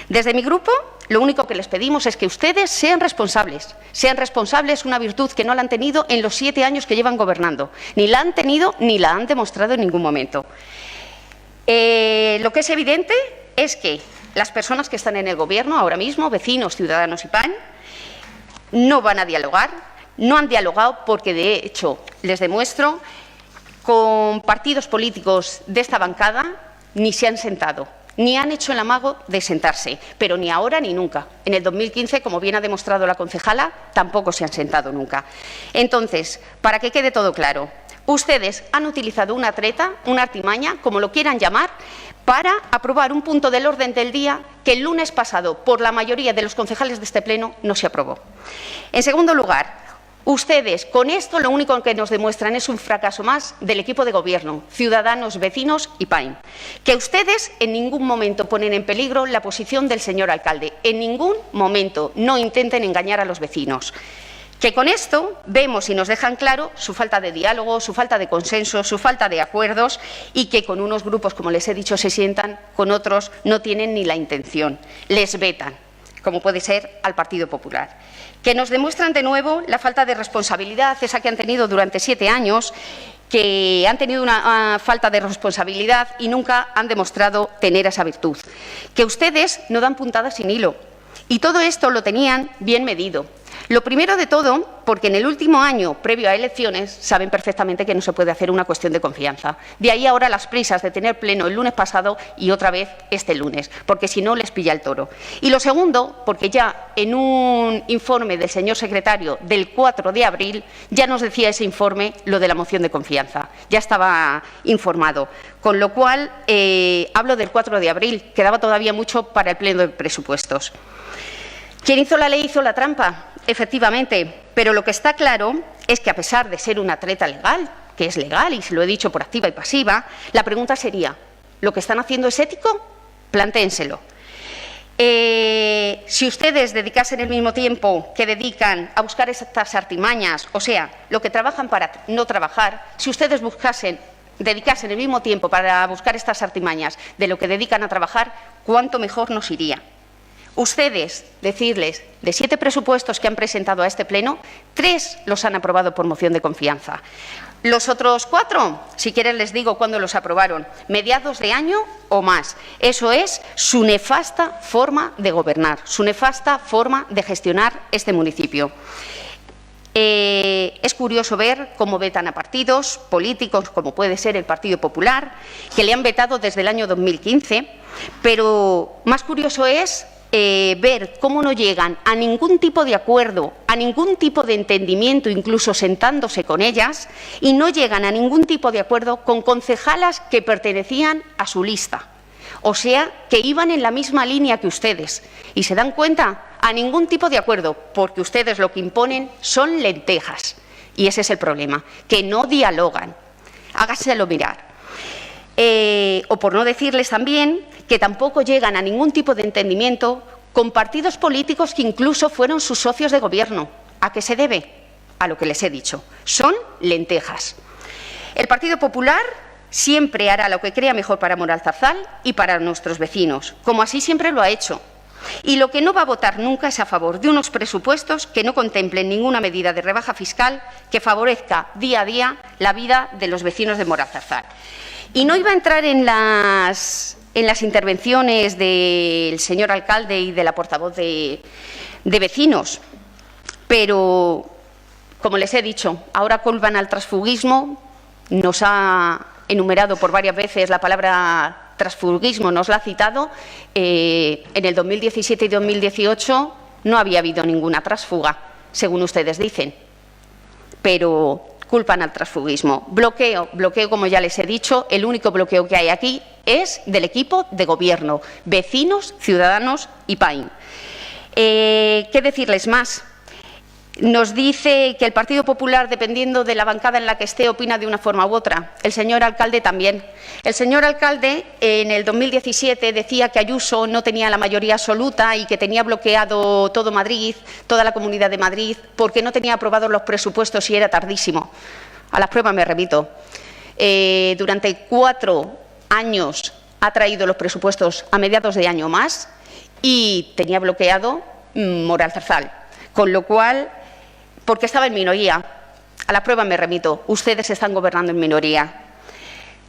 Desde mi grupo, lo único que les pedimos es que ustedes sean responsables. Sean responsables, una virtud que no la han tenido en los 7 años que llevan gobernando. Ni la han tenido ni la han demostrado en ningún momento. Lo que es evidente es que las personas que están en el Gobierno ahora mismo, vecinos, Ciudadanos y PAN, no van a dialogar. No han dialogado porque, de hecho, les demuestro, con partidos políticos de esta bancada ni se han sentado, ni han hecho el amago de sentarse, pero ni ahora ni nunca. En el 2015, como bien ha demostrado la concejala, tampoco se han sentado nunca. Entonces, para que quede todo claro, ustedes han utilizado una treta, una artimaña, como lo quieran llamar, para aprobar un punto del orden del día que el lunes pasado, por la mayoría de los concejales de este Pleno, no se aprobó. En segundo lugar, ustedes, con esto, lo único que nos demuestran es un fracaso más del equipo de Gobierno, Ciudadanos, vecinos y PAIN. Que ustedes en ningún momento ponen en peligro la posición del señor alcalde. En ningún momento. No intenten engañar a los vecinos. Que con esto vemos y nos dejan claro su falta de diálogo, su falta de consenso, su falta de acuerdos y que con unos grupos, como les he dicho, se sientan, con otros no tienen ni la intención. Les vetan, como puede ser al Partido Popular. Que nos demuestran de nuevo la falta de responsabilidad, esa que han tenido durante 7 años, que han tenido una falta de responsabilidad y nunca han demostrado tener esa virtud. Que ustedes no dan puntadas sin hilo. Y todo esto lo tenían bien medido. Lo primero de todo, porque en el último año, previo a elecciones, saben perfectamente que no se puede hacer una cuestión de confianza. De ahí ahora las prisas de tener pleno el lunes pasado y otra vez este lunes, porque si no les pilla el toro. Y lo segundo, porque ya en un informe del señor secretario del 4 de abril, ya nos decía ese informe lo de la moción de confianza. Ya estaba informado. Con lo cual, hablo del 4 de abril, quedaba todavía mucho para el pleno de presupuestos. ¿Quién hizo la ley hizo la trampa? Efectivamente, pero lo que está claro es que a pesar de ser una treta legal, que es legal y se lo he dicho por activa y pasiva, la pregunta sería, ¿lo que están haciendo es ético? Plantéenselo. Si ustedes dedicasen el mismo tiempo que dedican a buscar estas artimañas, o sea, lo que trabajan para no trabajar, si ustedes dedicasen el mismo tiempo para buscar estas artimañas de lo que dedican a trabajar, ¿cuánto mejor nos iría? Ustedes, decirles, de 7 presupuestos que han presentado a este Pleno, 3 los han aprobado por moción de confianza. Los otros 4, si quieren les digo cuándo los aprobaron, mediados de año o más. Eso es su nefasta forma de gobernar, su nefasta forma de gestionar este municipio. Es curioso ver cómo vetan a partidos políticos, como puede ser el Partido Popular, que le han vetado desde el año 2015, pero más curioso es ver cómo no llegan a ningún tipo de acuerdo, a ningún tipo de entendimiento, incluso sentándose con ellas, y no llegan a ningún tipo de acuerdo con concejalas que pertenecían a su lista. O sea, que iban en la misma línea que ustedes. ¿Y se dan cuenta? A ningún tipo de acuerdo, porque ustedes lo que imponen son lentejas. Y ese es el problema, que no dialogan. Hágaselo mirar. O por no decirles también que tampoco llegan a ningún tipo de entendimiento con partidos políticos que incluso fueron sus socios de gobierno. ¿A qué se debe? A lo que les he dicho. Son lentejas. El Partido Popular siempre hará lo que crea mejor para Moralzarzal y para nuestros vecinos, como así siempre lo ha hecho. Y lo que no va a votar nunca es a favor de unos presupuestos que no contemplen ninguna medida de rebaja fiscal que favorezca día a día la vida de los vecinos de Moralzarzal. Y no iba a entrar en las intervenciones del señor alcalde y de la portavoz de vecinos, pero, como les he dicho, ahora culpan al transfugismo, nos ha enumerado por varias veces la palabra transfugismo, nos la ha citado. En el 2017 y 2018 no había habido ninguna transfuga, según ustedes dicen, pero culpan al transfugismo. Bloqueo, como ya les he dicho, el único bloqueo que hay aquí es del equipo de gobierno, vecinos, Ciudadanos y PAIN. ¿Qué decirles más? Nos dice que el Partido Popular, dependiendo de la bancada en la que esté, opina de una forma u otra. El señor alcalde también. El señor alcalde en el 2017 decía que Ayuso no tenía la mayoría absoluta y que tenía bloqueado todo Madrid, toda la Comunidad de Madrid, porque no tenía aprobados los presupuestos y era tardísimo. A las pruebas me remito. Durante 4 años ha traído los presupuestos a mediados de año más y tenía bloqueado Moral Zarzal. Con lo cual, porque estaba en minoría, a la prueba me remito, ustedes están gobernando en minoría.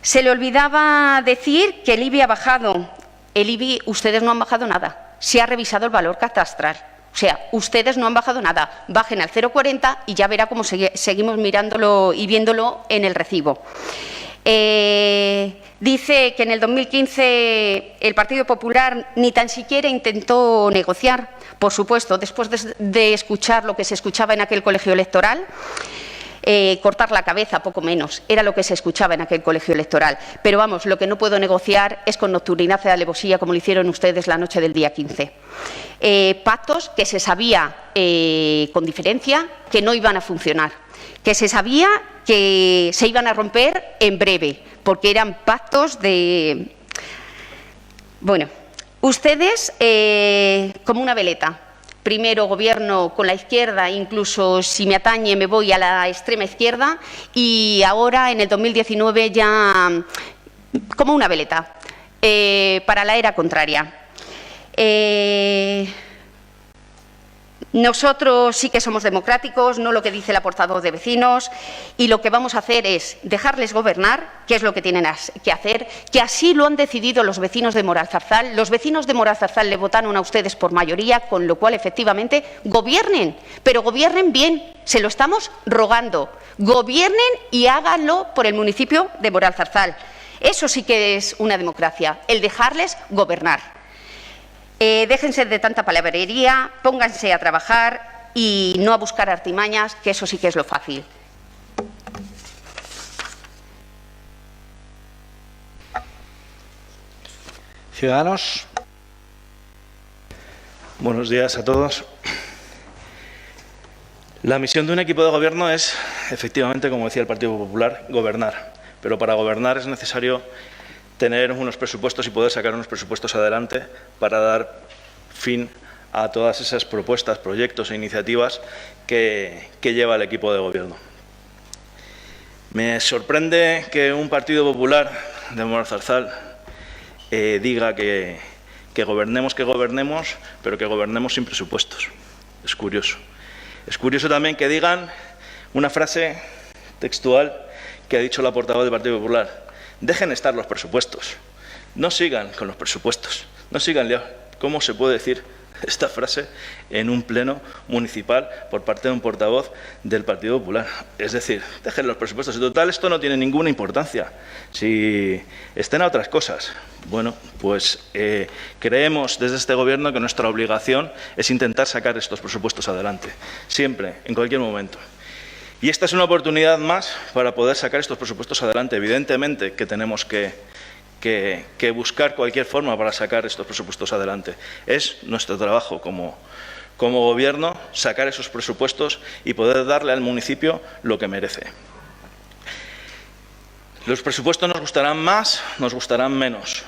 Se le olvidaba decir que el IBI ha bajado. El IBI, ustedes no han bajado nada. Se ha revisado el valor catastral. O sea, ustedes no han bajado nada. Bajen al 0,40 y ya verá cómo seguimos mirándolo y viéndolo en el recibo. Dice que en el 2015 el Partido Popular ni tan siquiera intentó negociar. Por supuesto, después de escuchar lo que se escuchaba en aquel colegio electoral, cortar la cabeza, poco menos, era lo que se escuchaba en aquel colegio electoral. Pero vamos, lo que no puedo negociar es con nocturnidad de alevosía, como lo hicieron ustedes la noche del día 15. Pactos que se sabía con diferencia que no iban a funcionar, que se sabía que se iban a romper en breve, porque eran pactos de... Bueno, ustedes como una veleta. Primero gobierno con la izquierda, incluso si me atañe me voy a la extrema izquierda, y ahora en el 2019 ya como una veleta para la era contraria. Nosotros sí que somos democráticos, no lo que dice la portavoz de Vecinos, y lo que vamos a hacer es dejarles gobernar, que es lo que tienen que hacer, que así lo han decidido los vecinos de Moral Zarzal. Los vecinos de Moral Zarzal le votaron a ustedes por mayoría, con lo cual, efectivamente, gobiernen, pero gobiernen bien, se lo estamos rogando. Gobiernen y háganlo por el municipio de Moral Zarzal. Eso sí que es una democracia, el dejarles gobernar. Déjense de tanta palabrería, pónganse a trabajar y no a buscar artimañas, que eso sí que es lo fácil. Ciudadanos. Buenos días a todos. La misión de un equipo de gobierno es, efectivamente, como decía el Partido Popular, gobernar. Pero para gobernar es necesario tener unos presupuestos y poder sacar unos presupuestos adelante para dar fin a todas esas propuestas, proyectos e iniciativas que lleva el equipo de gobierno. Me sorprende que un Partido Popular de Moral Zarzal diga que gobernemos, pero que gobernemos sin presupuestos. Es curioso. Es curioso también que digan una frase textual que ha dicho la portavoz del Partido Popular. Dejen estar los presupuestos, no sigan con los presupuestos, no sigan. ¿Cómo se puede decir esta frase en un pleno municipal por parte de un portavoz del Partido Popular? Es decir, dejen los presupuestos. En total, esto no tiene ninguna importancia. Si estén a otras cosas. Bueno, pues creemos desde este Gobierno que nuestra obligación es intentar sacar estos presupuestos adelante, siempre, en cualquier momento. Y esta es una oportunidad más para poder sacar estos presupuestos adelante. Evidentemente que tenemos que buscar cualquier forma para sacar estos presupuestos adelante. Es nuestro trabajo como Gobierno sacar esos presupuestos y poder darle al municipio lo que merece. Los presupuestos nos gustarán más, nos gustarán menos,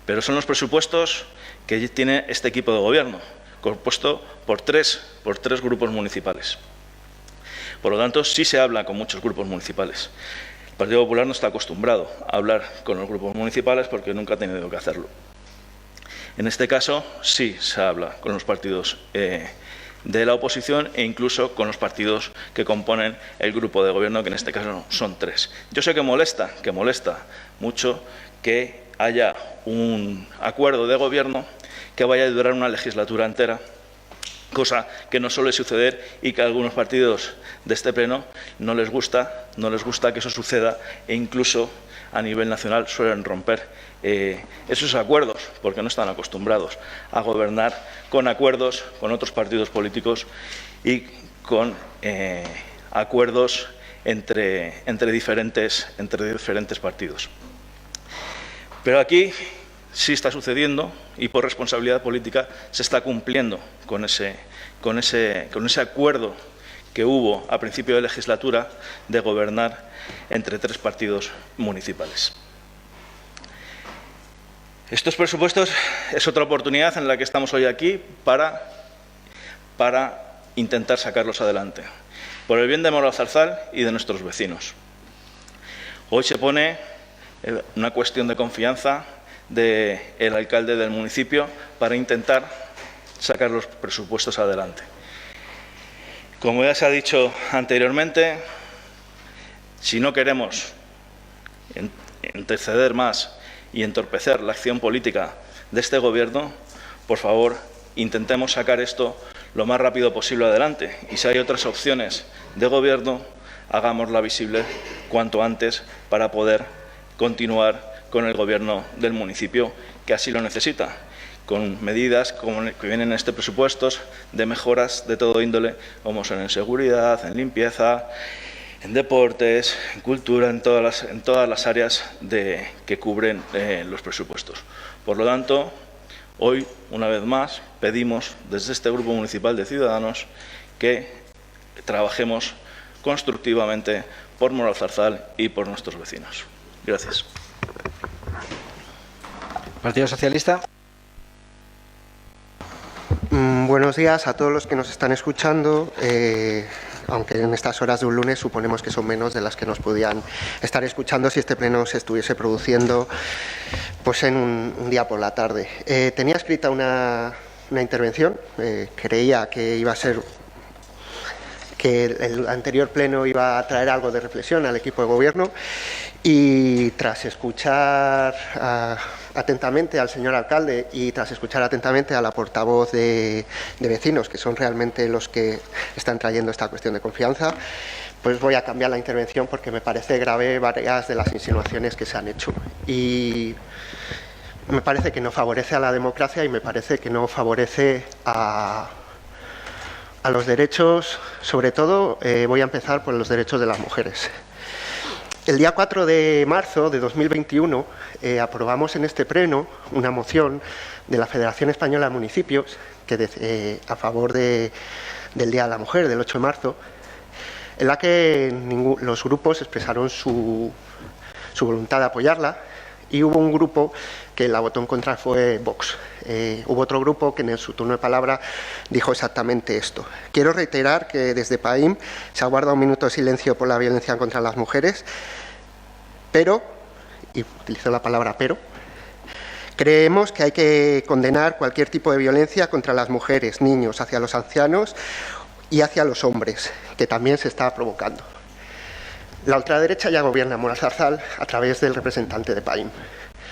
pero son los presupuestos que tiene este equipo de Gobierno, compuesto por tres grupos municipales. Por lo tanto, sí se habla con muchos grupos municipales. El Partido Popular no está acostumbrado a hablar con los grupos municipales porque nunca ha tenido que hacerlo. En este caso, sí se habla con los partidos de la oposición e incluso con los partidos que componen el grupo de gobierno, que en este caso son 3. Yo sé que molesta mucho que haya un acuerdo de gobierno que vaya a durar una legislatura entera, cosa que no suele suceder y que a algunos partidos de este pleno no les gusta que eso suceda, e incluso a nivel nacional suelen romper esos acuerdos porque no están acostumbrados a gobernar con acuerdos con otros partidos políticos y con acuerdos entre diferentes partidos. Pero aquí sí está sucediendo y por responsabilidad política se está cumpliendo con ese acuerdo que hubo a principio de legislatura de gobernar entre 3 partidos municipales. Estos presupuestos es otra oportunidad en la que estamos hoy aquí para intentar sacarlos adelante, por el bien de Morozarzal y de nuestros vecinos. Hoy se pone una cuestión de confianza del alcalde del municipio para intentar sacar los presupuestos adelante. Como ya se ha dicho anteriormente, si no queremos interceder más y entorpecer la acción política de este Gobierno, por favor, intentemos sacar esto lo más rápido posible adelante. Y si hay otras opciones de Gobierno, hagámosla visible cuanto antes para poder continuar con el Gobierno del municipio, que así lo necesita, con medidas como que vienen en este presupuesto de mejoras de todo índole, como son en seguridad, en limpieza, en deportes, en cultura, en todas las áreas que cubren los presupuestos. Por lo tanto, hoy, una vez más, pedimos desde este Grupo Municipal de Ciudadanos que trabajemos constructivamente por Morozarzal y por nuestros vecinos. Gracias. Partido Socialista. Buenos días a todos los que nos están escuchando, aunque en estas horas de un lunes suponemos que son menos de las que nos podían estar escuchando si este pleno se estuviese produciendo pues en un día por la tarde. Tenía escrita una intervención, creía que iba a ser que el anterior pleno iba a traer algo de reflexión al equipo de gobierno y tras escuchar atentamente al señor alcalde y tras escuchar atentamente a la portavoz de vecinos, que son realmente los que están trayendo esta cuestión de confianza, pues voy a cambiar la intervención porque me parece grave varias de las insinuaciones que se han hecho. Y me parece que no favorece a la democracia y me parece que no favorece a los derechos, sobre todo voy a empezar por los derechos de las mujeres. El día 4 de marzo de 2021 aprobamos en este pleno una moción de la Federación Española de Municipios a favor del Día de la Mujer, del 8 de marzo, en la que los grupos expresaron su voluntad de apoyarla y hubo un grupo que la votó en contra, fue Vox. Hubo otro grupo que en su turno de palabra dijo exactamente esto. Quiero reiterar que desde PAIM se ha guardado un minuto de silencio por la violencia contra las mujeres, pero, y utilizo la palabra pero, creemos que hay que condenar cualquier tipo de violencia contra las mujeres, niños, hacia los ancianos y hacia los hombres, que también se está provocando. La ultraderecha ya gobierna Morozarzal a través del representante de PAIM.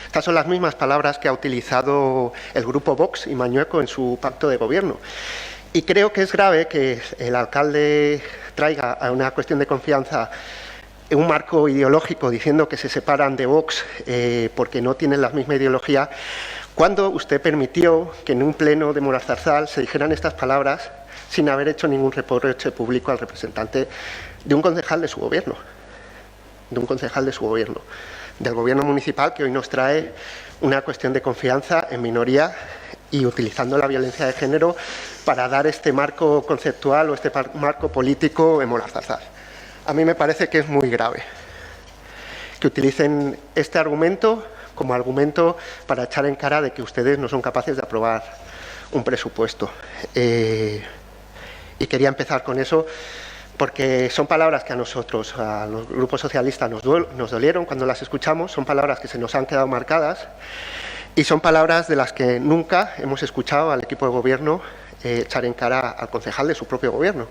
Estas son las mismas palabras que ha utilizado el grupo Vox y Mañueco en su pacto de gobierno. Y creo que es grave que el alcalde traiga a una cuestión de confianza un marco ideológico diciendo que se separan de Vox porque no tienen la misma ideología, cuando usted permitió que en un pleno de Morozarzal se dijeran estas palabras sin haber hecho ningún reproche público al representante de un concejal de su gobierno. Del gobierno municipal, que hoy nos trae una cuestión de confianza en minoría y utilizando la violencia de género para dar este marco conceptual o este marco político en Morozarzal. A mí me parece que es muy grave que utilicen este argumento como argumento para echar en cara de que ustedes no son capaces de aprobar un presupuesto. Y quería empezar con eso, porque son palabras que a nosotros, a los grupos socialistas, nos dolieron cuando las escuchamos, son palabras que se nos han quedado marcadas y son palabras de las que nunca hemos escuchado al equipo de gobierno echar en cara al concejal de su propio gobierno.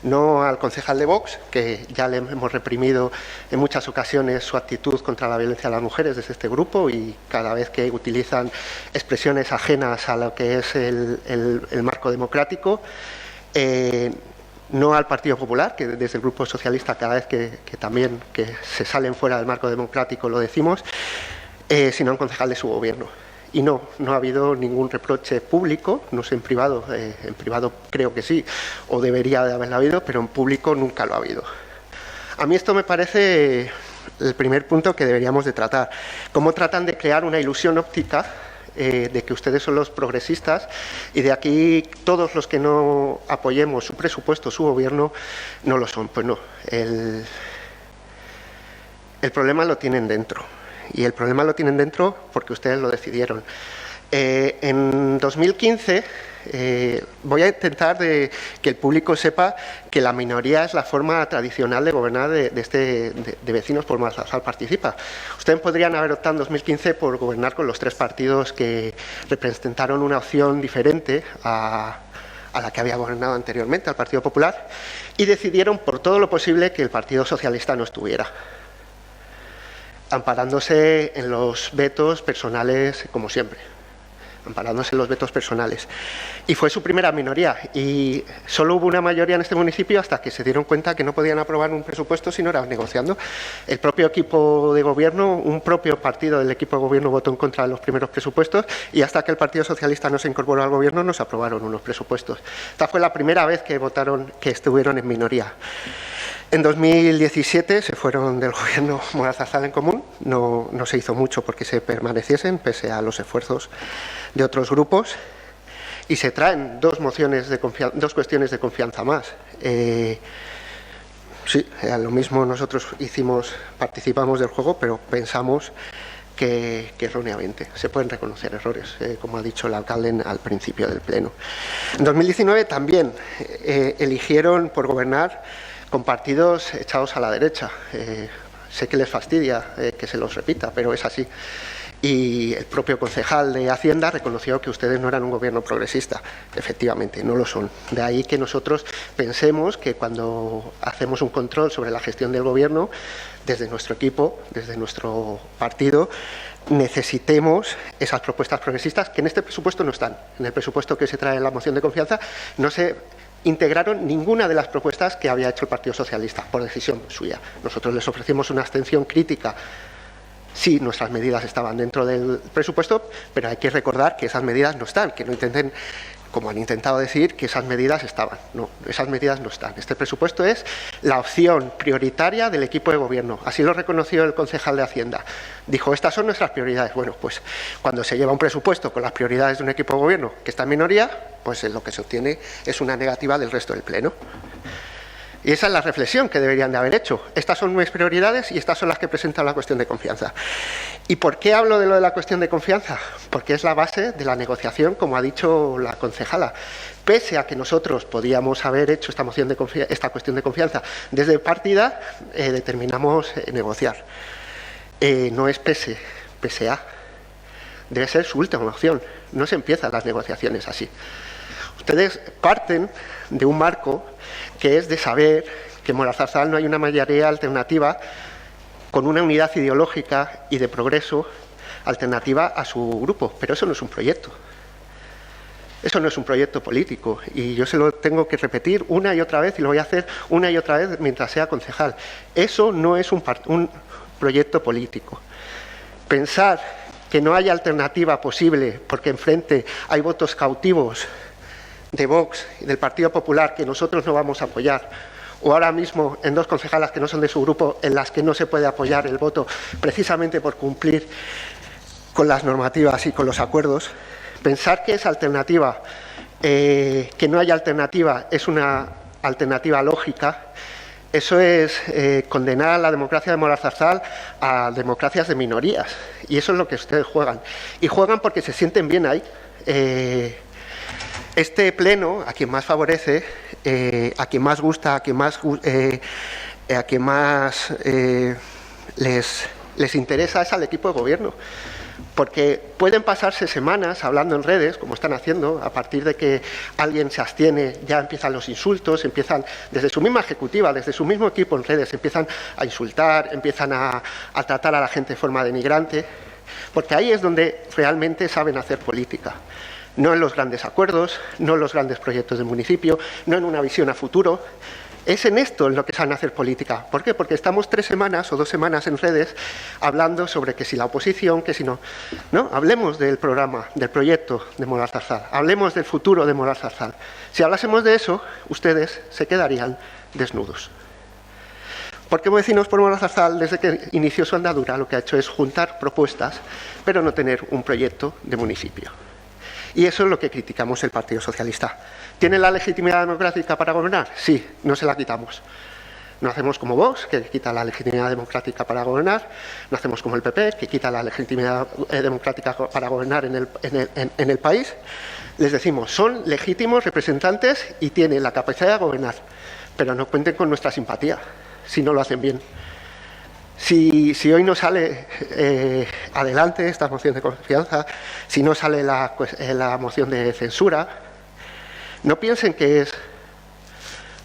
No al concejal de Vox, que ya le hemos reprimido en muchas ocasiones su actitud contra la violencia de las mujeres desde este grupo y cada vez que utilizan expresiones ajenas a lo que es el marco democrático. No al Partido Popular, que desde el Grupo Socialista cada vez que también se salen fuera del marco democrático lo decimos, sino a un concejal de su gobierno. Y no ha habido ningún reproche público, no sé en privado creo que sí, o debería de haberlo habido, pero en público nunca lo ha habido. A mí esto me parece el primer punto que deberíamos de tratar. Cómo tratan de crear una ilusión óptica de que ustedes son los progresistas y de aquí todos los que no apoyemos su presupuesto, su gobierno, no lo son. Pues no, el problema lo tienen dentro. Y el problema lo tienen dentro porque ustedes lo decidieron. En 2015 voy a intentar que el público sepa que la minoría es la forma tradicional de gobernar de Vecinos por Mazarzal Participa. Ustedes podrían haber optado en 2015 por gobernar con los 3 partidos que representaron una opción diferente a la que había gobernado anteriormente, al Partido Popular, y decidieron por todo lo posible que el Partido Socialista no estuviera, amparándose en los vetos personales, como siempre, amparándose en los vetos personales. Y fue su primera minoría, y solo hubo una mayoría en este municipio hasta que se dieron cuenta que no podían aprobar un presupuesto si no era negociando. El propio equipo de gobierno, un propio partido del equipo de gobierno votó en contra de los primeros presupuestos, y hasta que el Partido Socialista no se incorporó al gobierno no se aprobaron unos presupuestos. Esta fue la primera vez que estuvieron en minoría. En 2017 se fueron del gobierno Morazarzal en Común, no se hizo mucho porque se permaneciesen, pese a los esfuerzos de otros grupos, y se traen dos cuestiones de confianza más. Sí, lo mismo nosotros participamos del juego, pero pensamos que erróneamente. Se pueden reconocer errores, como ha dicho el alcalde al principio del pleno. En 2019 también eligieron por gobernar con partidos echados a la derecha. Sé que les fastidia que se los repita, pero es así. Y el propio concejal de Hacienda reconoció que ustedes no eran un gobierno progresista. Efectivamente, no lo son. De ahí que nosotros pensemos que cuando hacemos un control sobre la gestión del gobierno, desde nuestro equipo, desde nuestro partido, necesitemos esas propuestas progresistas que en este presupuesto no están. En el presupuesto que se trae en la moción de confianza no se integraron ninguna de las propuestas que había hecho el Partido Socialista, por decisión suya. Nosotros les ofrecimos una abstención crítica si nuestras medidas estaban dentro del presupuesto, pero hay que recordar que esas medidas no están, que no intenten, como han intentado decir, que esas medidas estaban. No, esas medidas no están. Este presupuesto es la opción prioritaria del equipo de gobierno. Así lo reconoció el concejal de Hacienda. Dijo, estas son nuestras prioridades. Bueno, pues cuando se lleva un presupuesto con las prioridades de un equipo de gobierno que está en minoría, pues lo que se obtiene es una negativa del resto del pleno. Y esa es la reflexión que deberían de haber hecho. Estas son mis prioridades y estas son las que presentan la cuestión de confianza. ¿Y por qué hablo de lo de la cuestión de confianza? Porque es la base de la negociación, como ha dicho la concejala. Pese a que nosotros podíamos haber hecho esta cuestión de confianza desde partida, determinamos negociar. No es pese a. Debe ser su última opción. No se empiezan las negociaciones así. Ustedes parten de un marco que es de saber que en Morazarzal no hay una mayoría alternativa con una unidad ideológica y de progreso alternativa a su grupo, pero eso no es un proyecto. Eso no es un proyecto político y yo se lo tengo que repetir una y otra vez y lo voy a hacer una y otra vez mientras sea concejal. Eso no es un proyecto político. Pensar que no hay alternativa posible porque enfrente hay votos cautivos de Vox y del Partido Popular que nosotros no vamos a apoyar, o ahora mismo en dos concejalas que no son de su grupo en las que no se puede apoyar el voto precisamente por cumplir con las normativas y con los acuerdos, pensar que esa alternativa, que no hay alternativa, es una alternativa lógica, eso es condenar a la democracia de Morazarzal a democracias de minorías, y eso es lo que ustedes juegan, y juegan porque se sienten bien ahí. Este pleno, a quien más favorece, a quien más gusta, a quien más les interesa es al equipo de gobierno. Porque pueden pasarse semanas hablando en redes, como están haciendo, a partir de que alguien se abstiene, ya empiezan los insultos, empiezan desde su misma ejecutiva, desde su mismo equipo en redes, empiezan a insultar, empiezan a tratar a la gente de forma denigrante, porque ahí es donde realmente saben hacer política. No en los grandes acuerdos, no en los grandes proyectos del municipio, no en una visión a futuro. Es en esto en lo que saben hacer política. ¿Por qué? Porque estamos 3 semanas o 2 semanas en redes hablando sobre que si la oposición, que si no. No, hablemos del programa, del proyecto de Morazarzal, hablemos del futuro de Morazarzal. Si hablásemos de eso, ustedes se quedarían desnudos. Porque Vecinos por Morazarzal, desde que inició su andadura, lo que ha hecho es juntar propuestas, pero no tener un proyecto de municipio. Y eso es lo que criticamos el Partido Socialista. ¿Tiene la legitimidad democrática para gobernar? Sí, no se la quitamos. No hacemos como Vox, que quita la legitimidad democrática para gobernar. No hacemos como el PP, que quita la legitimidad democrática para gobernar en el país. Les decimos, son legítimos representantes y tienen la capacidad de gobernar, pero no cuenten con nuestra simpatía si no lo hacen bien. Si hoy no sale adelante esta moción de confianza, si no sale la moción de censura, no piensen que es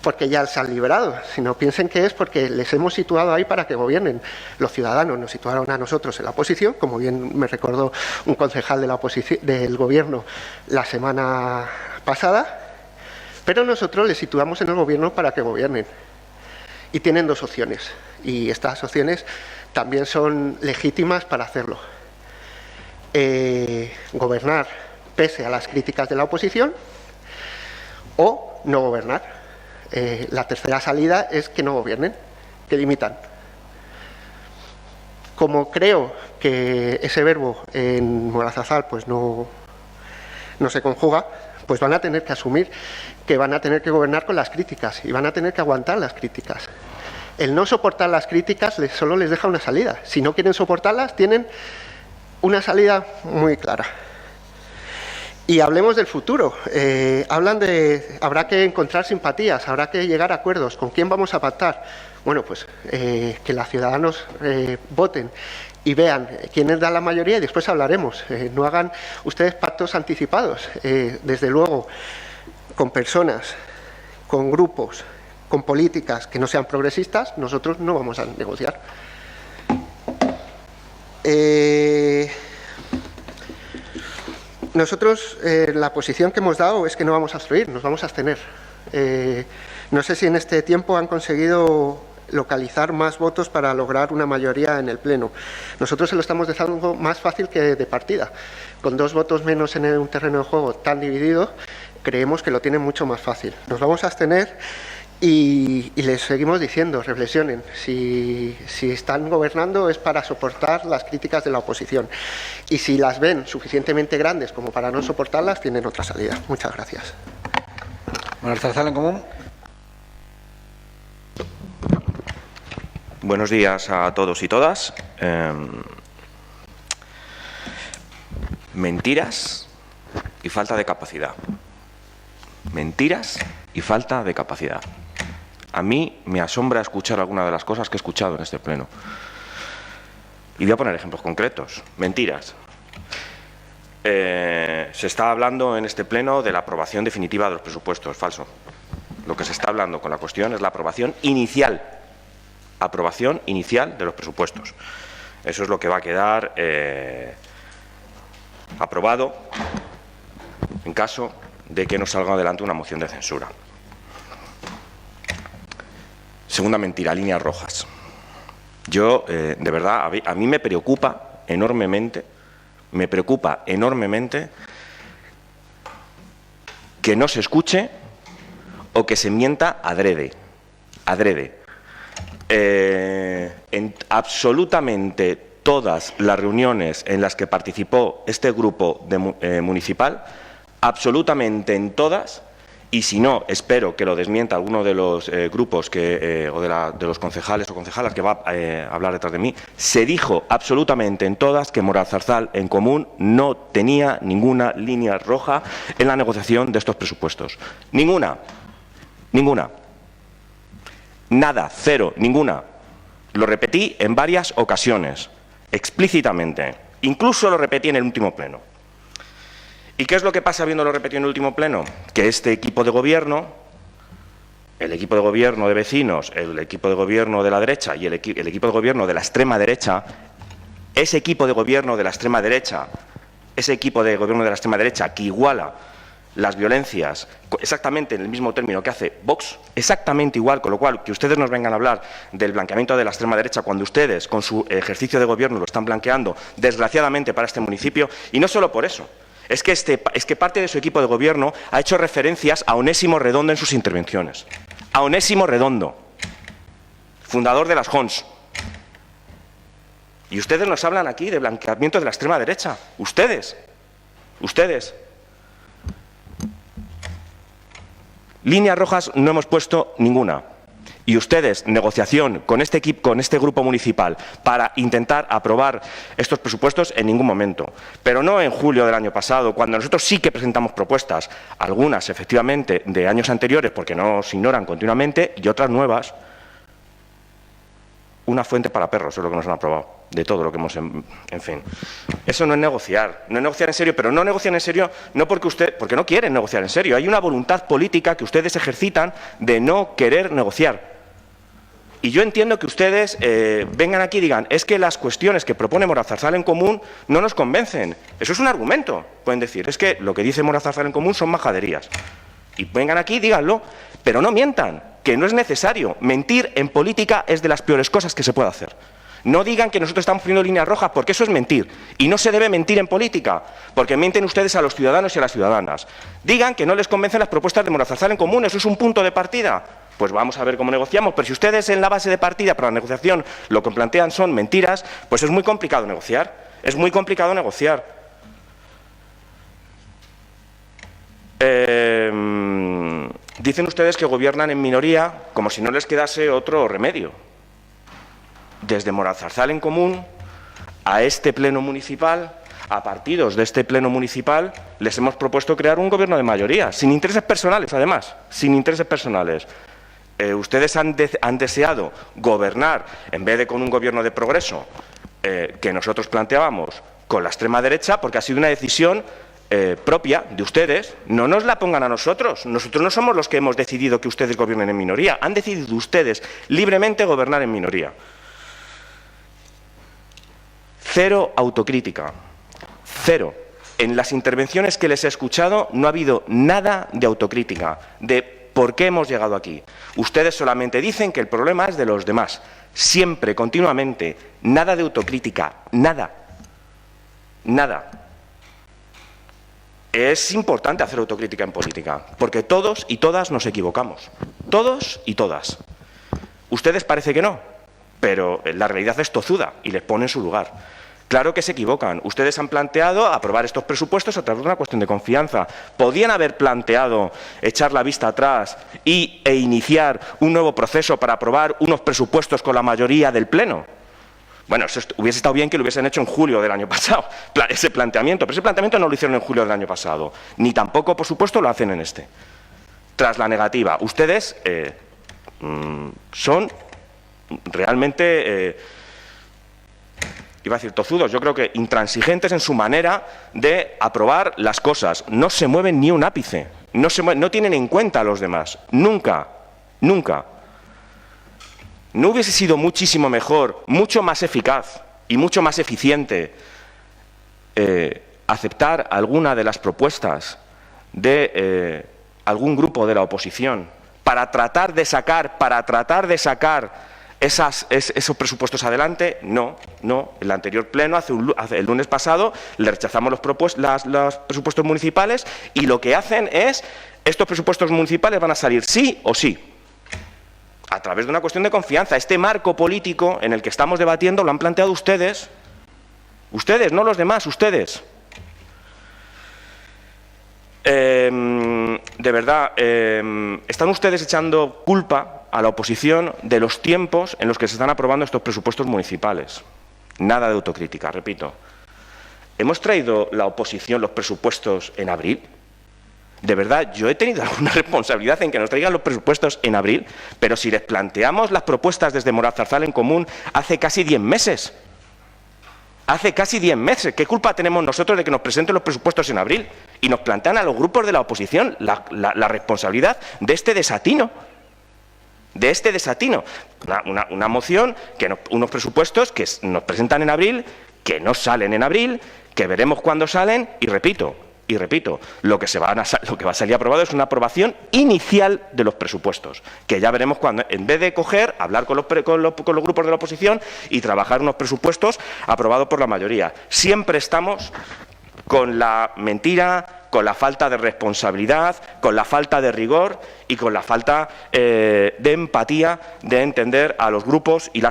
porque ya se han liberado, sino piensen que es porque les hemos situado ahí para que gobiernen. Los ciudadanos nos situaron a nosotros en la oposición, como bien me recordó un concejal de la oposición, del gobierno la semana pasada, pero nosotros les situamos en el gobierno para que gobiernen. Y tienen dos opciones, y estas opciones también son legítimas para hacerlo. Gobernar pese a las críticas de la oposición o no gobernar. La tercera salida es que no gobiernen, que limitan. Como creo que ese verbo en Morazarzal pues no se conjuga, pues van a tener que asumir que van a tener que gobernar con las críticas y van a tener que aguantar las críticas. El no soportar las críticas solo les deja una salida. Si no quieren soportarlas, tienen una salida muy clara. Y hablemos del futuro. Hablan de habrá que encontrar simpatías, habrá que llegar a acuerdos. ¿Con quién vamos a pactar? Bueno, pues que los ciudadanos voten y vean quiénes dan la mayoría y después hablaremos. No hagan ustedes pactos anticipados. Desde luego, con personas, con grupos, con políticas que no sean progresistas, nosotros no vamos a negociar. Nosotros, la posición que hemos dado es que no vamos a obstruir, nos vamos a abstener. No sé si en este tiempo han conseguido localizar más votos para lograr una mayoría en el Pleno. Nosotros se lo estamos dejando más fácil que de partida. Con 2 votos menos en un terreno de juego tan dividido, creemos que lo tienen mucho más fácil. Nos vamos a abstener y les seguimos diciendo, reflexionen. Si están gobernando es para soportar las críticas de la oposición. Y si las ven suficientemente grandes como para no soportarlas, tienen otra salida. Muchas gracias. Morazarzal en Común. Buenos días a todos y todas. Mentiras y falta de capacidad. Mentiras y falta de capacidad. A mí me asombra escuchar algunas de las cosas que he escuchado en este pleno. Y voy a poner ejemplos concretos. Mentiras. Se está hablando en este pleno de la aprobación definitiva de los presupuestos. Falso. Lo que se está hablando con la cuestión es la aprobación inicial. Aprobación inicial de los presupuestos. Eso es lo que va a quedar aprobado en caso de que no salga adelante una moción de censura. Segunda mentira, líneas rojas. Yo, de verdad, a mí me preocupa enormemente que no se escuche o que se mienta adrede. En absolutamente todas las reuniones en las que participó este grupo municipal, absolutamente en todas, y si no, espero que lo desmienta alguno de los grupos o de los concejales o concejalas que va a hablar detrás de mí, se dijo absolutamente en todas que Morazarzal en Común no tenía ninguna línea roja en la negociación de estos presupuestos. Ninguna. Nada, cero, ninguna. Lo repetí en varias ocasiones, explícitamente. Incluso lo repetí en el último pleno. ¿Y qué es lo que pasa habiéndolo repetido en el último pleno? Que este equipo de gobierno, el equipo de gobierno de Vecinos, el equipo de gobierno de la derecha y el equipo de gobierno de la extrema derecha, ese equipo de gobierno de la extrema derecha, que iguala las violencias exactamente en el mismo término que hace Vox, exactamente igual, con lo cual que ustedes nos vengan a hablar del blanqueamiento de la extrema derecha cuando ustedes con su ejercicio de gobierno lo están blanqueando, desgraciadamente para este municipio, y no solo por eso. Es que parte de su equipo de gobierno ha hecho referencias a Onésimo Redondo en sus intervenciones. A Onésimo Redondo. fundador de las JONS. Y ustedes nos hablan aquí de blanqueamiento de la extrema derecha. Ustedes. Líneas rojas no hemos puesto ninguna. Y ustedes, negociación con este equipo, con este grupo municipal, para intentar aprobar estos presupuestos en ningún momento. Pero no en julio del año pasado, cuando nosotros sí que presentamos propuestas, algunas efectivamente de años anteriores, porque nos ignoran continuamente, y otras nuevas. Una fuente para perros es lo que nos han aprobado, de todo lo que hemos... En fin, eso no es negociar en serio, pero no negocian en serio no porque no quieren negociar en serio. Hay una voluntad política que ustedes ejercitan de no querer negociar. Y yo entiendo que ustedes vengan aquí y digan, es que las cuestiones que propone Morazarzal en Común no nos convencen. Eso es un argumento. Pueden decir, es que lo que dice Morazarzal en Común son majaderías. Y vengan aquí y díganlo, pero no mientan, que no es necesario. Mentir en política es de las peores cosas que se puede hacer. No digan que nosotros estamos poniendo líneas rojas, porque eso es mentir. Y no se debe mentir en política, porque mienten ustedes a los ciudadanos y a las ciudadanas. Digan que no les convencen las propuestas de Morazarzal en Común, eso es un punto de partida. Pues vamos a ver cómo negociamos, pero si ustedes en la base de partida para la negociación lo que plantean son mentiras, pues es muy complicado negociar. Es muy complicado negociar. Dicen ustedes que gobiernan en minoría como si no les quedase otro remedio. Desde Morazarzal en Común a este pleno municipal, a partidos de este pleno municipal, les hemos propuesto crear un gobierno de mayoría, sin intereses personales además, sin intereses personales. Ustedes han deseado gobernar, en vez de con un gobierno de progreso que nosotros planteábamos, con la extrema derecha, porque ha sido una decisión propia de ustedes. No nos la pongan a nosotros. Nosotros no somos los que hemos decidido que ustedes gobiernen en minoría. Han decidido ustedes libremente gobernar en minoría. Cero autocrítica. Cero. En las intervenciones que les he escuchado no ha habido nada de autocrítica, de por qué hemos llegado aquí. Ustedes solamente dicen que el problema es de los demás. Siempre, continuamente, nada de autocrítica. Nada. Nada. Es importante hacer autocrítica en política, porque todos y todas nos equivocamos. Todos y todas. Ustedes parece que no, pero la realidad es tozuda y les pone en su lugar. Claro que se equivocan. Ustedes han planteado aprobar estos presupuestos a través de una cuestión de confianza. Podían haber planteado echar la vista atrás e iniciar un nuevo proceso para aprobar unos presupuestos con la mayoría del Pleno. Bueno, eso hubiese estado bien que lo hubiesen hecho en julio del año pasado, ese planteamiento, pero ese planteamiento no lo hicieron en julio del año pasado, ni tampoco, por supuesto, lo hacen en este. Tras la negativa, ustedes son realmente, iba a decir tozudos, yo creo que intransigentes en su manera de aprobar las cosas. No se mueven ni un ápice, no tienen en cuenta a los demás, nunca, nunca. ¿No hubiese sido muchísimo mejor, mucho más eficaz y mucho más eficiente aceptar alguna de las propuestas de algún grupo de la oposición para tratar de sacar esos presupuestos adelante? No. El anterior pleno, el lunes pasado, le rechazamos los presupuestos municipales y lo que hacen es, estos presupuestos municipales van a salir sí o sí. A través de una cuestión de confianza. Este marco político en el que estamos debatiendo lo han planteado ustedes. Ustedes, no los demás, ustedes. De verdad, están ustedes echando culpa a la oposición de los tiempos en los que se están aprobando estos presupuestos municipales. Nada de autocrítica, repito. ¿Hemos traído la oposición los presupuestos en abril? De verdad, yo he tenido alguna responsabilidad en que nos traigan los presupuestos en abril, pero si les planteamos las propuestas desde Morazarzal en Común hace casi 10 meses. Hace casi 10 meses. ¿Qué culpa tenemos nosotros de que nos presenten los presupuestos en abril? Y nos plantean a los grupos de la oposición la responsabilidad de este desatino. De este desatino. Una moción, unos presupuestos que nos presentan en abril, que no salen en abril, que veremos cuándo salen, y repito, lo que va a salir aprobado es una aprobación inicial de los presupuestos, que ya veremos cuando, en vez de hablar con los grupos de la oposición y trabajar unos presupuestos aprobados por la mayoría. Siempre estamos con la mentira, con la falta de responsabilidad, con la falta de rigor y con la falta de empatía de entender a los grupos y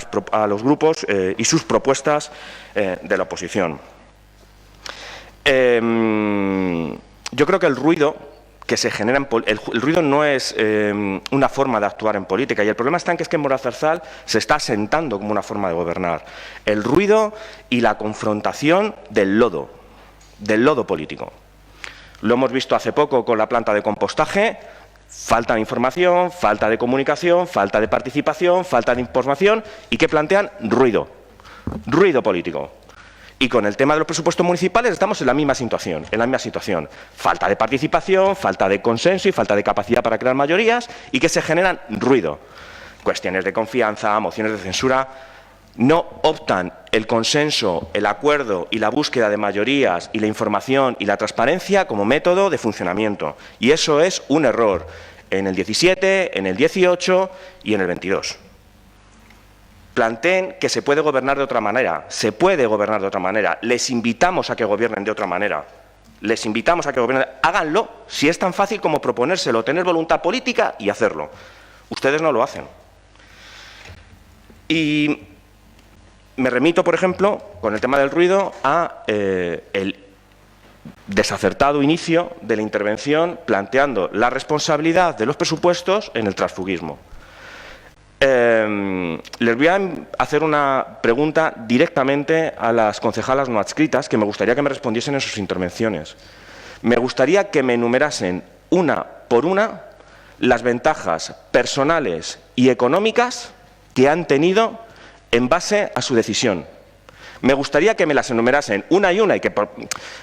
sus propuestas de la oposición. Yo creo que el ruido que se genera el ruido no es una forma de actuar en política, y el problema está en que en Moralzarzal se está asentando como una forma de gobernar. El ruido y la confrontación del lodo político. Lo hemos visto hace poco con la planta de compostaje: falta de información, falta de comunicación, falta de participación, falta de información, y ¿qué plantean? Ruido político. Y con el tema de los presupuestos municipales estamos en la misma situación. Falta de participación, falta de consenso y falta de capacidad para crear mayorías, y que se generan ruido. Cuestiones de confianza, mociones de censura. No optan el consenso, el acuerdo y la búsqueda de mayorías y la información y la transparencia como método de funcionamiento. Y eso es un error en el 17, en el 18 y en el 22. Planteen que se puede gobernar de otra manera. Se puede gobernar de otra manera. Les invitamos a que gobiernen de otra manera. Les invitamos a que gobiernen. Háganlo, si es tan fácil como proponérselo, tener voluntad política y hacerlo. Ustedes no lo hacen. Y me remito, por ejemplo, con el tema del ruido, a el desacertado inicio de la intervención planteando la responsabilidad de los presupuestos en el transfuguismo. Les voy a hacer una pregunta directamente a las concejalas no adscritas, que me gustaría que me respondiesen en sus intervenciones. Me gustaría que me enumerasen una por una las ventajas personales y económicas que han tenido en base a su decisión. Me gustaría que me las enumerasen una y una, y que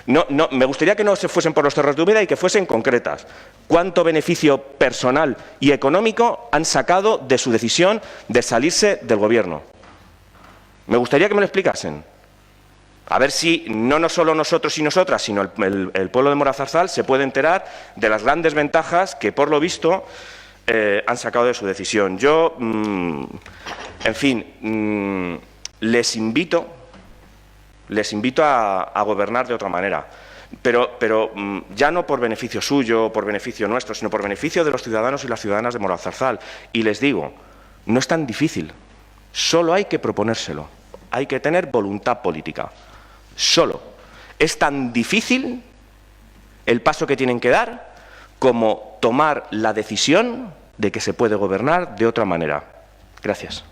me gustaría que no se fuesen por los cerros de Úbeda y que fuesen concretas. ¿Cuánto beneficio personal y económico han sacado de su decisión de salirse del Gobierno? Me gustaría que me lo explicasen. A ver si no solo nosotros y nosotras, sino el pueblo de Moralzarzal se puede enterar de las grandes ventajas que, por lo visto, han sacado de su decisión. Yo, en fin, les invito a gobernar de otra manera, pero ya no por beneficio suyo o por beneficio nuestro, sino por beneficio de los ciudadanos y las ciudadanas de Moralzarzal. Y les digo, no es tan difícil, solo hay que proponérselo, hay que tener voluntad política, solo. Es tan difícil el paso que tienen que dar como tomar la decisión de que se puede gobernar de otra manera. Gracias.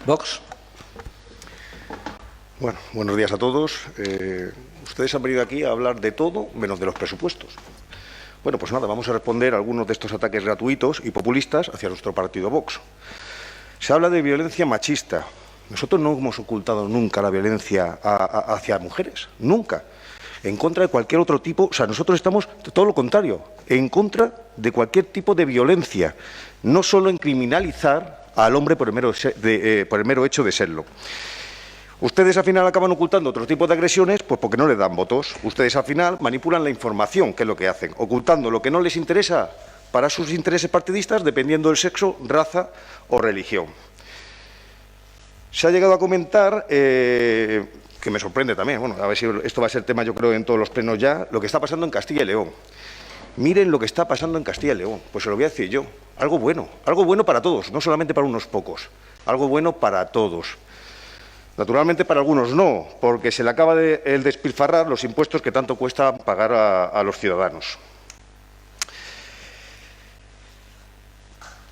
Vox. Bueno, buenos días a todos. Ustedes han venido aquí a hablar de todo menos de los presupuestos. Bueno, pues nada, vamos a responder a algunos de estos ataques gratuitos y populistas hacia nuestro partido Vox. Se habla de violencia machista. Nosotros no hemos ocultado nunca la violencia hacia mujeres, nunca. En contra de cualquier otro tipo, o sea, nosotros estamos todo lo contrario, en contra de cualquier tipo de violencia, no solo en criminalizar al hombre por el mero hecho de serlo. Ustedes al final acaban ocultando otro tipo de agresiones, pues porque no les dan votos. Ustedes al final manipulan la información, que es lo que hacen, ocultando lo que no les interesa para sus intereses partidistas, dependiendo del sexo, raza o religión. Se ha llegado a comentar, que me sorprende también, bueno, a ver si esto va a ser tema, yo creo, en todos los plenos ya, lo que está pasando en Castilla y León. Miren lo que está pasando en Castilla y León, pues se lo voy a decir yo. Algo bueno para todos, no solamente para unos pocos, algo bueno para todos. Naturalmente para algunos no, porque se le acaba de despilfarrar los impuestos que tanto cuesta pagar a los ciudadanos.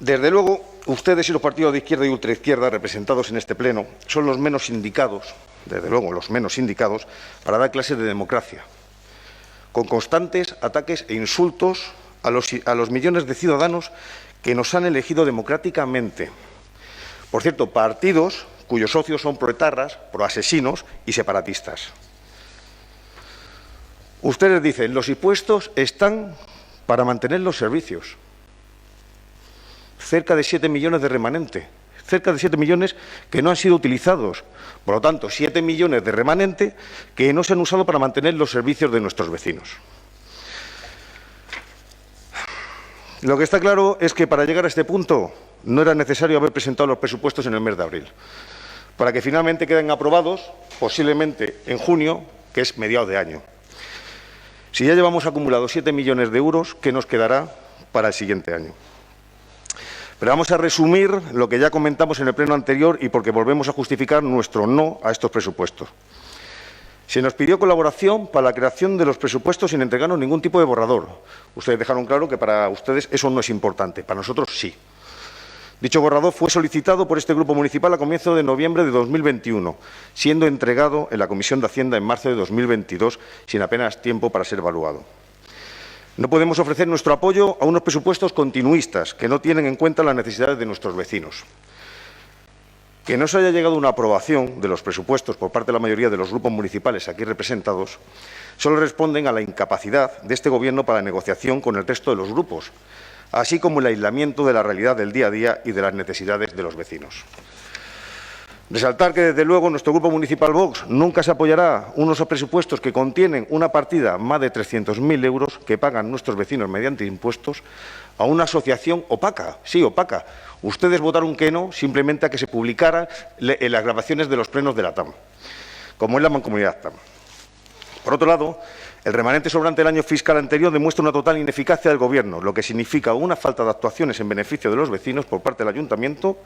Desde luego, ustedes y los partidos de izquierda y ultraizquierda representados en este pleno son los menos indicados, desde luego los menos indicados, para dar clases de democracia, con constantes ataques e insultos a los millones de ciudadanos que nos han elegido democráticamente. Por cierto, partidos cuyos socios son proetarras, proasesinos y separatistas. Ustedes dicen, los impuestos están para mantener los servicios. Cerca de 7 millones de remanente, cerca de 7 millones que no han sido utilizados. Por lo tanto, 7 millones de remanente que no se han usado para mantener los servicios de nuestros vecinos. Lo que está claro es que para llegar a este punto no era necesario haber presentado los presupuestos en el mes de abril, para que finalmente queden aprobados, posiblemente en junio, que es mediados de año. Si ya llevamos acumulados 7 millones de euros, ¿qué nos quedará para el siguiente año? Pero vamos a resumir lo que ya comentamos en el pleno anterior y porque volvemos a justificar nuestro no a estos presupuestos. Se nos pidió colaboración para la creación de los presupuestos sin entregarnos ningún tipo de borrador. Ustedes dejaron claro que para ustedes eso no es importante, para nosotros sí. Dicho borrador fue solicitado por este grupo municipal a comienzos de noviembre de 2021, siendo entregado en la Comisión de Hacienda en marzo de 2022, sin apenas tiempo para ser evaluado. No podemos ofrecer nuestro apoyo a unos presupuestos continuistas que no tienen en cuenta las necesidades de nuestros vecinos. Que no se haya llegado a una aprobación de los presupuestos por parte de la mayoría de los grupos municipales aquí representados solo responden a la incapacidad de este Gobierno para la negociación con el resto de los grupos, así como el aislamiento de la realidad del día a día y de las necesidades de los vecinos. Resaltar que, desde luego, nuestro Grupo Municipal Vox nunca se apoyará unos presupuestos que contienen una partida más de 300.000 euros que pagan nuestros vecinos mediante impuestos a una asociación opaca. Sí, opaca. Ustedes votaron que no simplemente a que se publicaran las grabaciones de los plenos de la TAM, como es la Mancomunidad TAM. Por otro lado, el remanente sobrante del año fiscal anterior demuestra una total ineficacia del Gobierno, lo que significa una falta de actuaciones en beneficio de los vecinos por parte del Ayuntamiento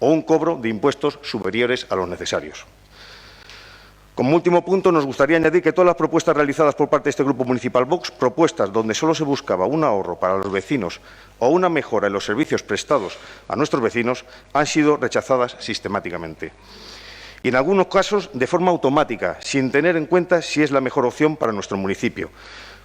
o un cobro de impuestos superiores a los necesarios. Como último punto, nos gustaría añadir que todas las propuestas realizadas por parte de este Grupo Municipal Vox, propuestas donde solo se buscaba un ahorro para los vecinos o una mejora en los servicios prestados a nuestros vecinos, han sido rechazadas sistemáticamente. Y en algunos casos de forma automática, sin tener en cuenta si es la mejor opción para nuestro municipio,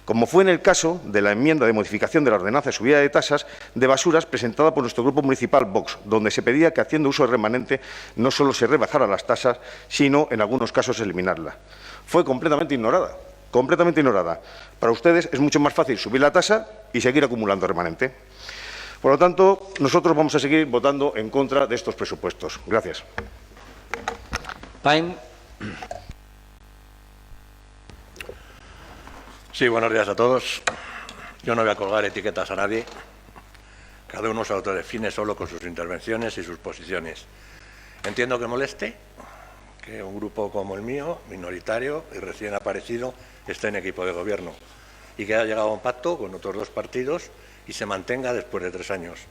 como fue en el caso de la enmienda de modificación de la ordenanza de subida de tasas de basuras presentada por nuestro Grupo Municipal Vox, donde se pedía que, haciendo uso del remanente, no solo se rebajaran las tasas, sino, en algunos casos, eliminarla. Fue completamente ignorada. Completamente ignorada. Para ustedes es mucho más fácil subir la tasa y seguir acumulando remanente. Por lo tanto, nosotros vamos a seguir votando en contra de estos presupuestos. Gracias. Paim. Sí, buenos días a todos. Yo no voy a colgar etiquetas a nadie. Cada uno se autodefine solo con sus intervenciones y sus posiciones. Entiendo que moleste que un grupo como el mío, minoritario y recién aparecido, esté en equipo de gobierno y que haya llegado a un pacto con otros dos partidos y se mantenga después de 3 años.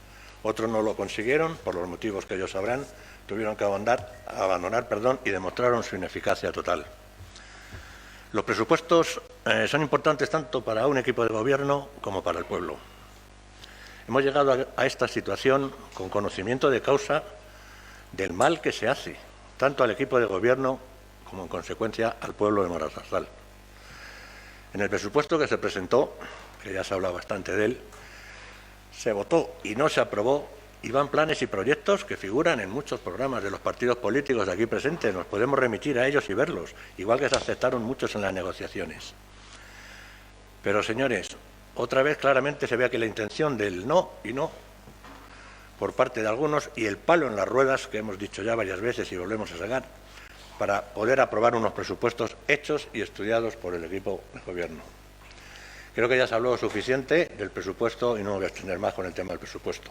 Otros no lo consiguieron, por los motivos que ellos sabrán, tuvieron que abandonar y demostraron su ineficacia total. Los presupuestos son importantes tanto para un equipo de gobierno como para el pueblo. Hemos llegado a esta situación con conocimiento de causa del mal que se hace, tanto al equipo de gobierno como, en consecuencia, al pueblo de Moralzarzal. En el presupuesto que se presentó, que ya se ha hablado bastante de él, se votó y no se aprobó, y van planes y proyectos que figuran en muchos programas de los partidos políticos de aquí presentes. Nos podemos remitir a ellos y verlos, igual que se aceptaron muchos en las negociaciones. Pero, señores, otra vez claramente se ve aquí la intención del no y no por parte de algunos y el palo en las ruedas que hemos dicho ya varias veces y volvemos a sacar para poder aprobar unos presupuestos hechos y estudiados por el equipo de gobierno. Creo que ya se habló suficiente del presupuesto y no me voy a extender más con el tema del presupuesto.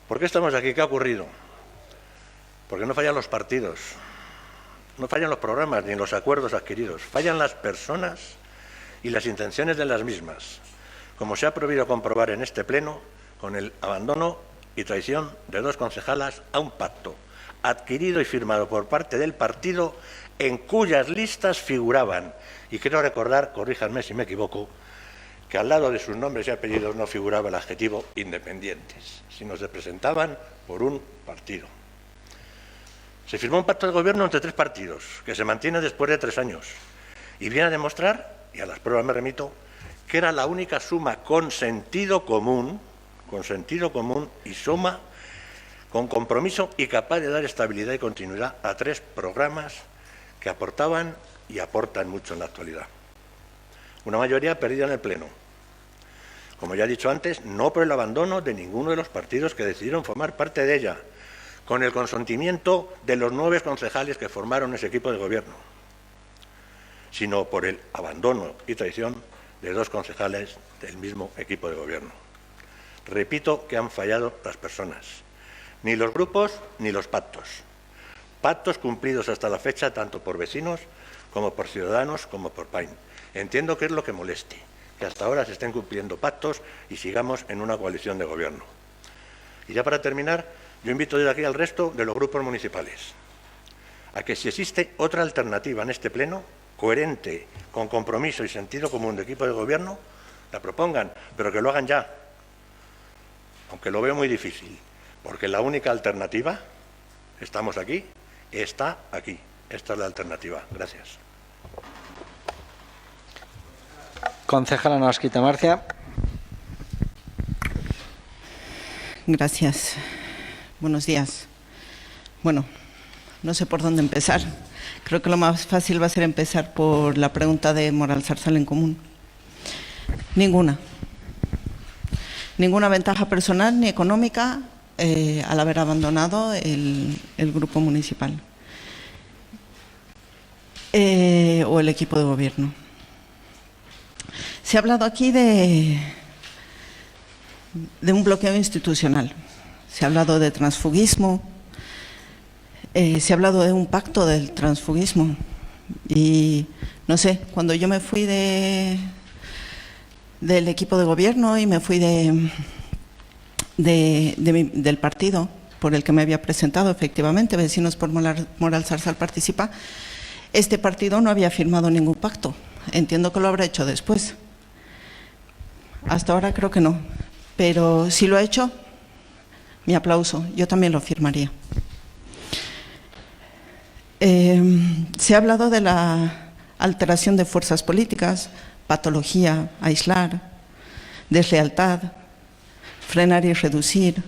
¿Por qué estamos aquí? ¿Qué ha ocurrido? Porque no fallan los partidos, no fallan los programas ni los acuerdos adquiridos, fallan las personas y las intenciones de las mismas, como se ha podido comprobar en este pleno con el abandono y traición de 2 concejalas a un pacto adquirido y firmado por parte del partido en cuyas listas figuraban, y quiero recordar, corríjanme si me equivoco, que al lado de sus nombres y apellidos no figuraba el adjetivo independientes, sino se presentaban por un partido. Se firmó un pacto de gobierno entre 3 partidos, que se mantiene después de 3 años, y viene a demostrar, y a las pruebas me remito, que era la única suma con sentido común y suma con compromiso y capaz de dar estabilidad y continuidad a 3 programas que aportaban y aportan mucho en la actualidad. Una mayoría perdida en el Pleno. Como ya he dicho antes, no por el abandono de ninguno de los partidos que decidieron formar parte de ella, con el consentimiento de los 9 concejales que formaron ese equipo de gobierno, sino por el abandono y traición de 2 concejales del mismo equipo de gobierno. Repito que han fallado las personas, ni los grupos ni los pactos. Pactos cumplidos hasta la fecha tanto por vecinos como por Ciudadanos, como por PAIN. Entiendo que es lo que moleste, que hasta ahora se estén cumpliendo pactos y sigamos en una coalición de gobierno. Y ya para terminar, yo invito desde aquí al resto de los grupos municipales a que si existe otra alternativa en este pleno, coherente, con compromiso y sentido común de equipo de gobierno, la propongan, pero que lo hagan ya, aunque lo veo muy difícil, porque la única alternativa, estamos aquí, está aquí. Esta es la alternativa. Gracias. Concejala Nolasquita Marcia. Gracias. Buenos días. Bueno, no sé por dónde empezar. Creo que lo más fácil va a ser empezar por la pregunta de Moral Zarzal en Común. Ninguna. Ninguna ventaja personal ni económica al haber abandonado el grupo municipal o el equipo de gobierno. Se ha hablado aquí de un bloqueo institucional. Se ha hablado de transfugismo, se ha hablado de un pacto del transfugismo. Y no sé, cuando yo me fui del equipo de gobierno y me fui del partido por el que me había presentado, efectivamente, Vecinos por Moral Zarzal Participa, este partido no había firmado ningún pacto. Entiendo que lo habrá hecho después. Hasta ahora creo que no, pero si lo ha hecho, mi aplauso, yo también lo firmaría. Se ha hablado de la alteración de fuerzas políticas, patología, aislar, deslealtad, frenar y reducir,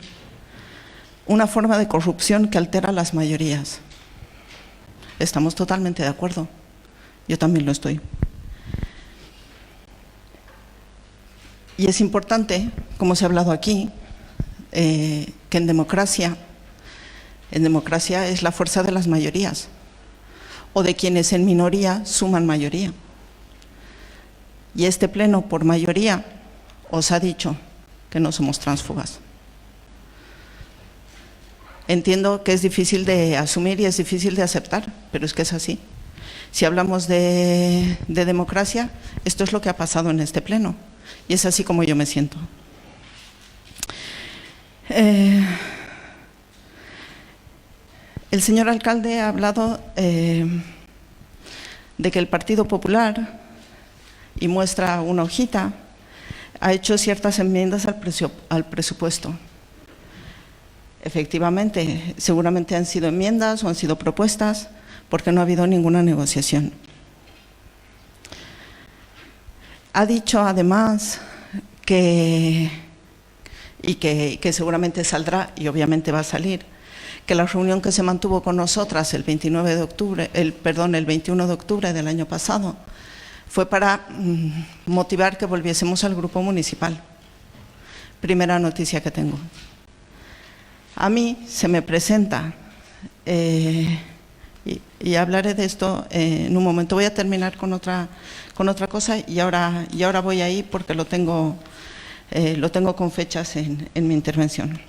una forma de corrupción que altera las mayorías. Estamos totalmente de acuerdo, yo también lo estoy. Y es importante, como se ha hablado aquí, que en democracia es la fuerza de las mayorías o de quienes en minoría suman mayoría. Y este pleno, por mayoría, os ha dicho que no somos tránsfugas. Entiendo que es difícil de asumir y es difícil de aceptar, pero es que es así. Si hablamos de democracia, esto es lo que ha pasado en este pleno. Y es así como yo me siento. El señor alcalde ha hablado de que el Partido Popular, y muestra una hojita, ha hecho ciertas enmiendas al presupuesto. Efectivamente, seguramente han sido enmiendas o han sido propuestas porque no ha habido ninguna negociación. Ha dicho además que seguramente saldrá, y obviamente va a salir, que la reunión que se mantuvo con nosotras el 21 de octubre del año pasado fue para motivar que volviésemos al grupo municipal. Primera noticia que tengo. A mí se me presenta, y hablaré de esto en un momento. Voy a terminar con otra cosa y ahora voy ahí porque lo tengo con fechas en mi intervención.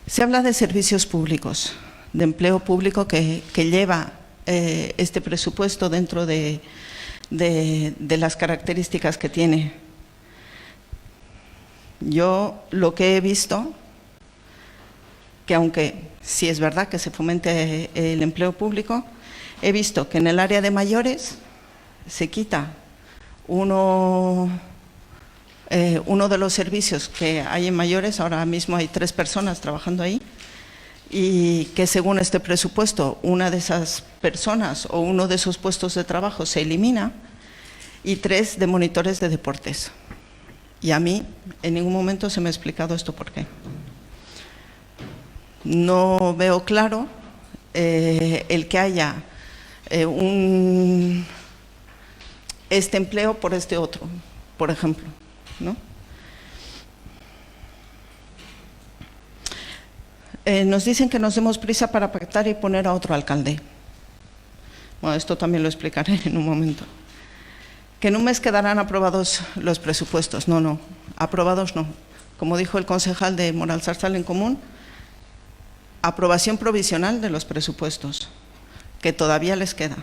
Se habla de servicios públicos, de empleo público que lleva este presupuesto dentro de las características que tiene. Yo lo que he visto, que aunque sí es verdad que se fomente el empleo público, he visto que en el área de mayores se quita uno de los servicios que hay en mayores. Ahora mismo hay 3 personas trabajando ahí, y que según este presupuesto una de esas personas o uno de esos puestos de trabajo se elimina, y 3 de monitores de deportes. Y a mí en ningún momento se me ha explicado esto por qué. No veo claro el que haya este empleo por este otro, por ejemplo, ¿no? Nos dicen que nos demos prisa para pactar y poner a otro alcalde. Bueno, esto también lo explicaré en un momento. Que en un mes quedarán aprobados los presupuestos. No, aprobados no. Como dijo el concejal de Moral Zarzal en Común, aprobación provisional de los presupuestos. que todavía les queda.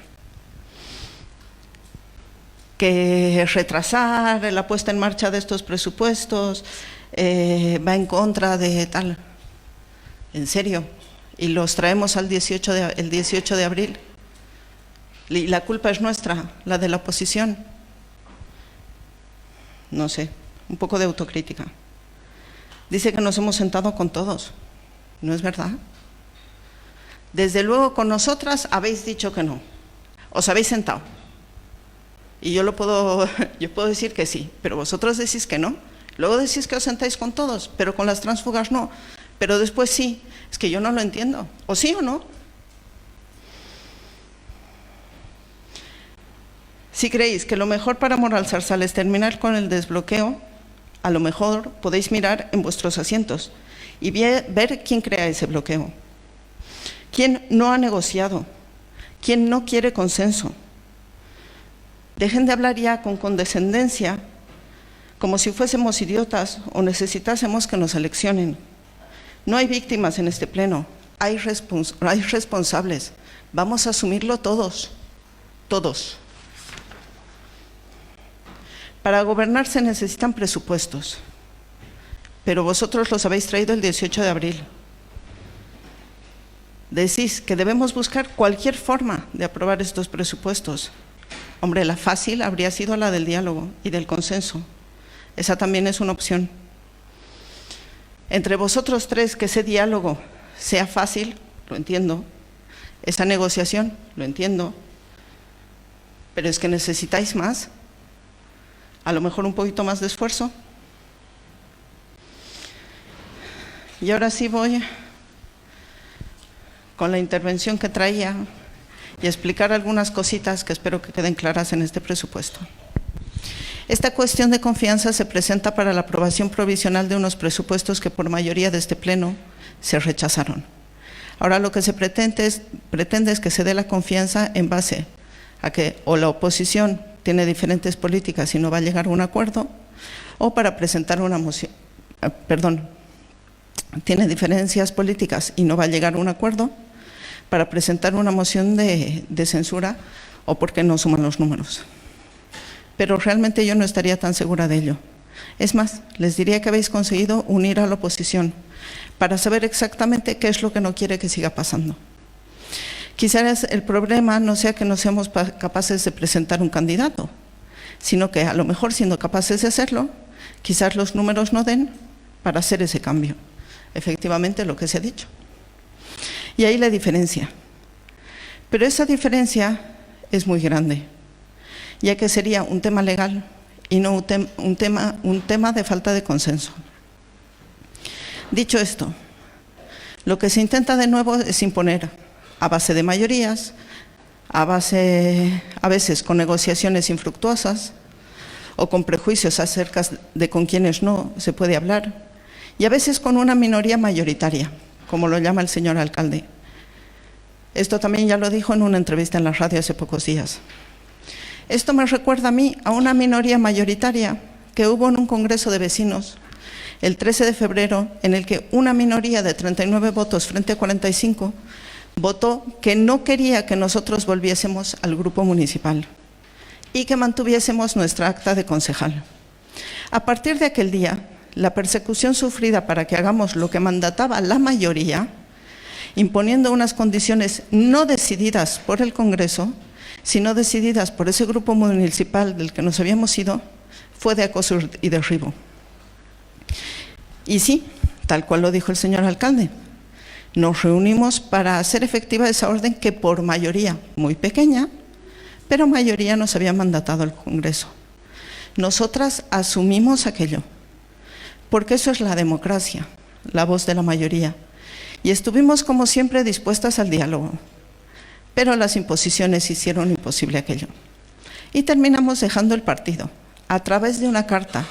Que retrasar la puesta en marcha de estos presupuestos va en contra de tal. ¿En serio? Y los traemos el 18 de abril. Y la culpa es nuestra, la de la oposición. No sé, un poco de autocrítica. Dice que nos hemos sentado con todos. ¿No es verdad? Desde luego con nosotras habéis dicho que no. Os habéis sentado. Y yo puedo decir que sí, pero vosotros decís que no. Luego decís que os sentáis con todos, pero con las tránsfugas no. Pero después sí. Es que yo no lo entiendo. ¿O sí o no? Si creéis que lo mejor para Moral Zarzal es terminar con el desbloqueo, a lo mejor podéis mirar en vuestros asientos y ver quién crea ese bloqueo. ¿Quién no ha negociado? ¿Quién no quiere consenso? Dejen de hablar ya con condescendencia, como si fuésemos idiotas o necesitásemos que nos seleccionen. No hay víctimas en este pleno, hay responsables. Vamos a asumirlo todos, todos. Para gobernar se necesitan presupuestos, pero vosotros los habéis traído el 18 de abril. Decís que debemos buscar cualquier forma de aprobar estos presupuestos. Hombre, la fácil habría sido la del diálogo y del consenso. Esa también es una opción. Entre vosotros tres, que ese diálogo sea fácil, lo entiendo. Esa negociación, lo entiendo. Pero es que necesitáis más. A lo mejor un poquito más de esfuerzo. Y ahora sí voy con la intervención que traía y explicar algunas cositas que espero que queden claras en este presupuesto. Esta cuestión de confianza se presenta para la aprobación provisional de unos presupuestos que por mayoría de este Pleno se rechazaron. Ahora lo que se pretende es que se dé la confianza en base a que o la oposición tiene diferentes políticas y no va a llegar a un acuerdo, o para presentar una moción, tiene diferencias políticas y no va a llegar a un acuerdo, para presentar una moción de censura o porque no suman los números. Pero realmente yo no estaría tan segura de ello. Es más, les diría que habéis conseguido unir a la oposición para saber exactamente qué es lo que no quiere que siga pasando. Quizás el problema no sea que no seamos capaces de presentar un candidato, sino que a lo mejor siendo capaces de hacerlo, quizás los números no den para hacer ese cambio. Efectivamente, lo que se ha dicho. Y ahí la diferencia. Pero esa diferencia es muy grande, ya que sería un tema legal y no un tema de falta de consenso. Dicho esto, lo que se intenta de nuevo es imponer a base de mayorías, a veces con negociaciones infructuosas o con prejuicios acerca de con quienes no se puede hablar, y a veces con una minoría mayoritaria, como lo llama el señor alcalde. Esto también ya lo dijo en una entrevista en la radio hace pocos días. Esto me recuerda a mí a una minoría mayoritaria que hubo en un congreso de vecinos el 13 de febrero, en el que una minoría de 39 votos frente a 45 votó que no quería que nosotros volviésemos al grupo municipal y que mantuviésemos nuestra acta de concejal. A partir de aquel día, la persecución sufrida para que hagamos lo que mandataba la mayoría, imponiendo unas condiciones no decididas por el Congreso, sino decididas por ese grupo municipal del que nos habíamos ido, fue de acoso y derribo. Y sí, tal cual lo dijo el señor alcalde, nos reunimos para hacer efectiva esa orden que por mayoría muy pequeña, pero mayoría nos había mandatado el Congreso. Nosotras asumimos aquello, porque eso es la democracia, la voz de la mayoría. Y estuvimos como siempre dispuestas al diálogo, pero las imposiciones hicieron imposible aquello. Y terminamos dejando el partido a través de una carta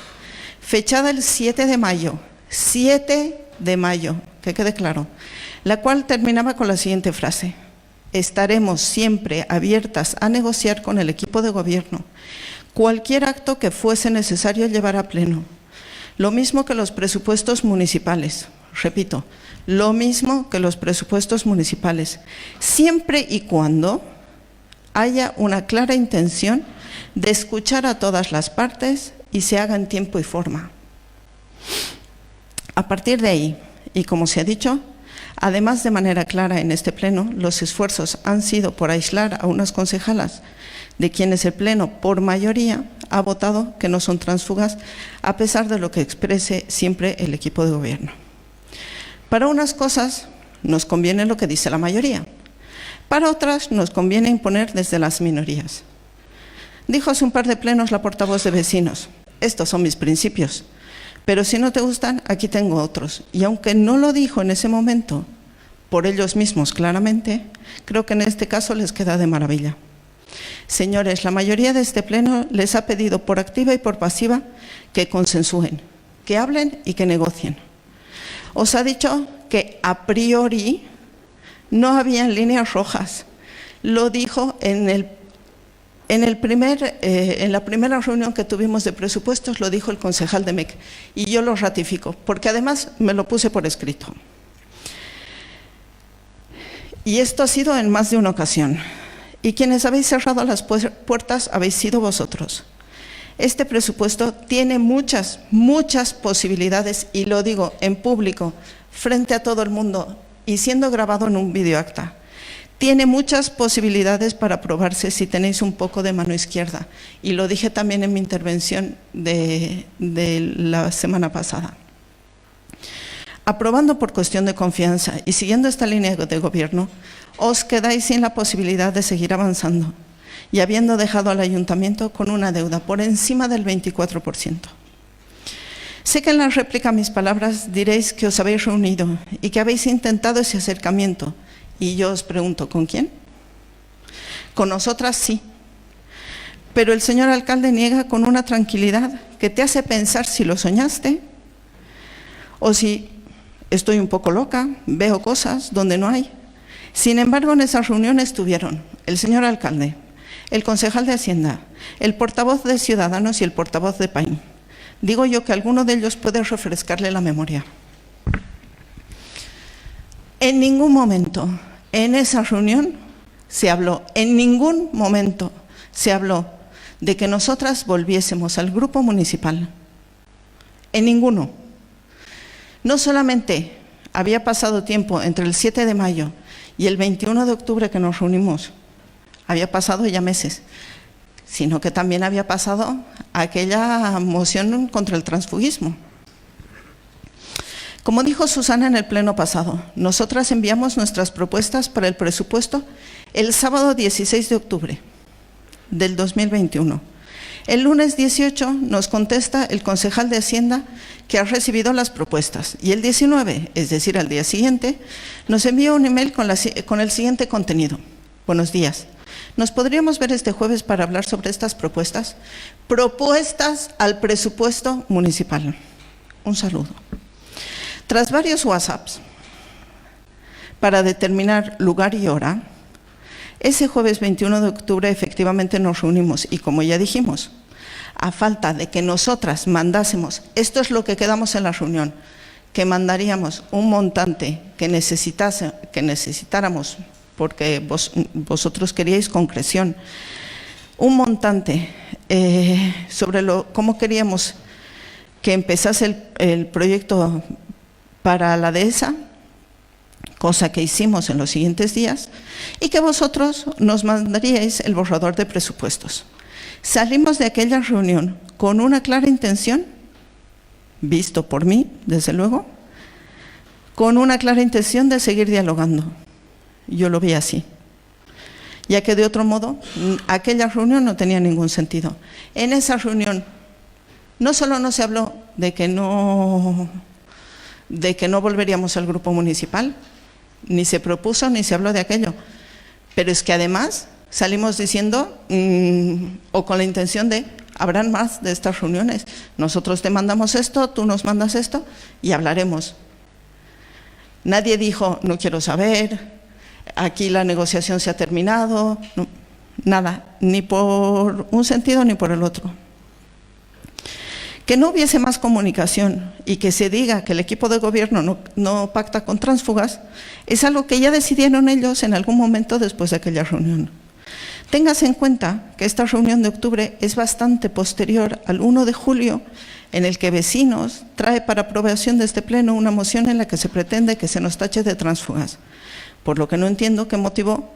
fechada el 7 de mayo, que quede claro, la cual terminaba con la siguiente frase: estaremos siempre abiertas a negociar con el equipo de gobierno cualquier acto que fuese necesario llevar a pleno, lo mismo que los presupuestos municipales, repito, lo mismo que los presupuestos municipales, siempre y cuando haya una clara intención de escuchar a todas las partes y se haga en tiempo y forma. A partir de ahí, y como se ha dicho, además de manera clara en este pleno, los esfuerzos han sido por aislar a unas concejalas de quienes el pleno, por mayoría, ha votado que no son tránsfugas, a pesar de lo que exprese siempre el equipo de gobierno. Para unas cosas nos conviene lo que dice la mayoría, para otras nos conviene imponer desde las minorías. Dijo hace un par de plenos la portavoz de Vecinos: estos son mis principios, pero si no te gustan, aquí tengo otros. Y aunque no lo dijo en ese momento por ellos mismos claramente, creo que en este caso les queda de maravilla. Señores, la mayoría de este pleno les ha pedido por activa y por pasiva que consensúen, que hablen y que negocien. Os ha dicho que a priori no habían líneas rojas. Lo dijo en la primera reunión que tuvimos de presupuestos, lo dijo el concejal de MEC, y yo lo ratifico, porque además me lo puse por escrito. Y esto ha sido en más de una ocasión. Y quienes habéis cerrado las puertas habéis sido vosotros. Este presupuesto tiene muchas posibilidades, y lo digo en público, frente a todo el mundo, y siendo grabado en un videoacta. Tiene muchas posibilidades para aprobarse si tenéis un poco de mano izquierda. Y lo dije también en mi intervención de la semana pasada. Aprobando por cuestión de confianza y siguiendo esta línea de gobierno, os quedáis sin la posibilidad de seguir avanzando y habiendo dejado al ayuntamiento con una deuda por encima del 24%. Sé que en la réplica a mis palabras diréis que os habéis reunido y que habéis intentado ese acercamiento. Y yo os pregunto, ¿con quién? Con nosotras sí. Pero el señor alcalde niega con una tranquilidad que te hace pensar si lo soñaste o si estoy un poco loca, veo cosas donde no hay. Sin embargo, en esa reunión estuvieron el señor alcalde, el concejal de Hacienda, el portavoz de Ciudadanos y el portavoz de PAIN. Digo yo que alguno de ellos puede refrescarle la memoria. En ningún momento en esa reunión se habló, en ningún momento se habló de que nosotras volviésemos al grupo municipal. En ninguno. No solamente había pasado tiempo entre el 7 de mayo y el 21 de octubre que nos reunimos, había pasado ya meses, sino que también había pasado aquella moción contra el transfugismo. Como dijo Susana en el pleno pasado, nosotras enviamos nuestras propuestas para el presupuesto el sábado 16 de octubre del 2021. El lunes 18 nos contesta el concejal de Hacienda que ha recibido las propuestas y el 19, es decir, al día siguiente, nos envía un email con el siguiente contenido. Buenos días. ¿Nos podríamos ver este jueves para hablar sobre estas propuestas? Propuestas al presupuesto municipal. Un saludo. Tras varios WhatsApps para determinar lugar y hora, ese jueves 21 de octubre efectivamente nos reunimos y, como ya dijimos, a falta de que nosotras mandásemos, esto es lo que quedamos en la reunión, que mandaríamos un montante que necesitáramos, porque vosotros queríais concreción, un montante sobre cómo queríamos que empezase el proyecto para la dehesa, cosa que hicimos en los siguientes días, y que vosotros nos mandaríais el borrador de presupuestos. Salimos de aquella reunión con una clara intención, visto por mí, desde luego, con una clara intención de seguir dialogando. Yo lo vi así, ya que de otro modo aquella reunión no tenía ningún sentido. En esa reunión no solo no se habló de que no volveríamos al grupo municipal, ni se propuso ni se habló de aquello, pero es que además salimos diciendo o con la intención de habrán más de estas reuniones, nosotros te mandamos esto, tú nos mandas esto y hablaremos. Nadie dijo no quiero saber, aquí la negociación se ha terminado, no, nada, ni por un sentido ni por el otro. Que no hubiese más comunicación y que se diga que el equipo de gobierno no pacta con tránsfugas es algo que ya decidieron ellos en algún momento después de aquella reunión. Téngase en cuenta que esta reunión de octubre es bastante posterior al 1 de julio, en el que Vecinos trae para aprobación de este pleno una moción en la que se pretende que se nos tache de tránsfugas, por lo que no entiendo qué motivó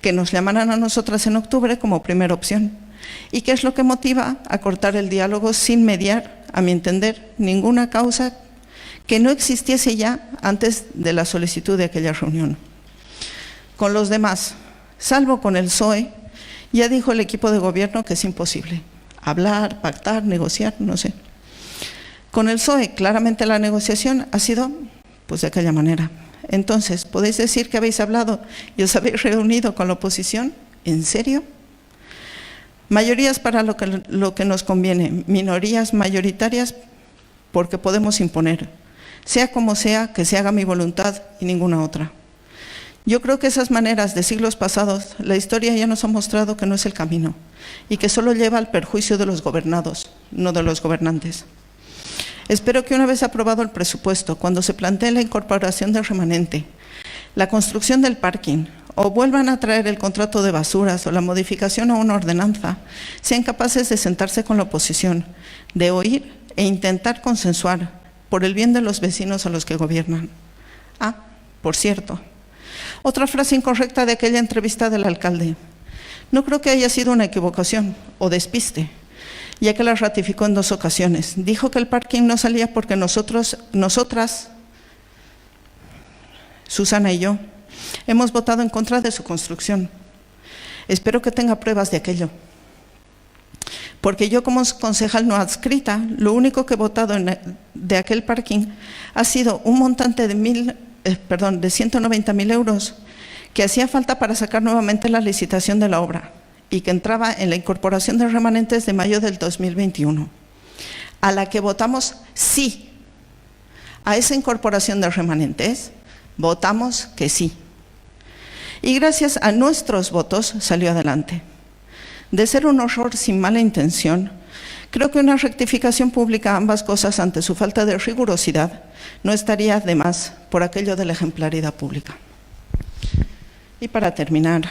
que nos llamaran a nosotras en octubre como primera opción. ¿Y qué es lo que motiva a cortar el diálogo sin mediar, a mi entender, ninguna causa que no existiese ya antes de la solicitud de aquella reunión? Con los demás, salvo con el PSOE, ya dijo el equipo de gobierno que es imposible hablar, pactar, negociar, no sé. Con el PSOE, claramente la negociación ha sido pues de aquella manera. Entonces, ¿podéis decir que habéis hablado y os habéis reunido con la oposición? ¿En serio? Mayorías para lo que nos conviene, minorías mayoritarias porque podemos imponer. Sea como sea, que se haga mi voluntad y ninguna otra. Yo creo que esas maneras de siglos pasados, la historia ya nos ha mostrado que no es el camino y que solo lleva al perjuicio de los gobernados, no de los gobernantes. Espero que una vez aprobado el presupuesto, cuando se plantee la incorporación del remanente, la construcción del parking, o vuelvan a traer el contrato de basuras o la modificación a una ordenanza, sean capaces de sentarse con la oposición, de oír e intentar consensuar por el bien de los vecinos a los que gobiernan. Ah, por cierto, otra frase incorrecta de aquella entrevista del alcalde. No creo que haya sido una equivocación o despiste, ya que la ratificó en 2 ocasiones. Dijo que el parking no salía porque nosotras, Susana y yo, hemos votado en contra de su construcción. Espero que tenga pruebas de aquello. Porque yo como concejal no adscrita, lo único que he votado de aquel parking ha sido un montante de 190.000 euros que hacía falta para sacar nuevamente la licitación de la obra y que entraba en la incorporación de remanentes de mayo del 2021, a la que votamos sí. A esa incorporación de remanentes votamos que sí. Y gracias a nuestros votos salió adelante. De ser un horror sin mala intención, creo que una rectificación pública a ambas cosas ante su falta de rigurosidad no estaría de más por aquello de la ejemplaridad pública. Y para terminar,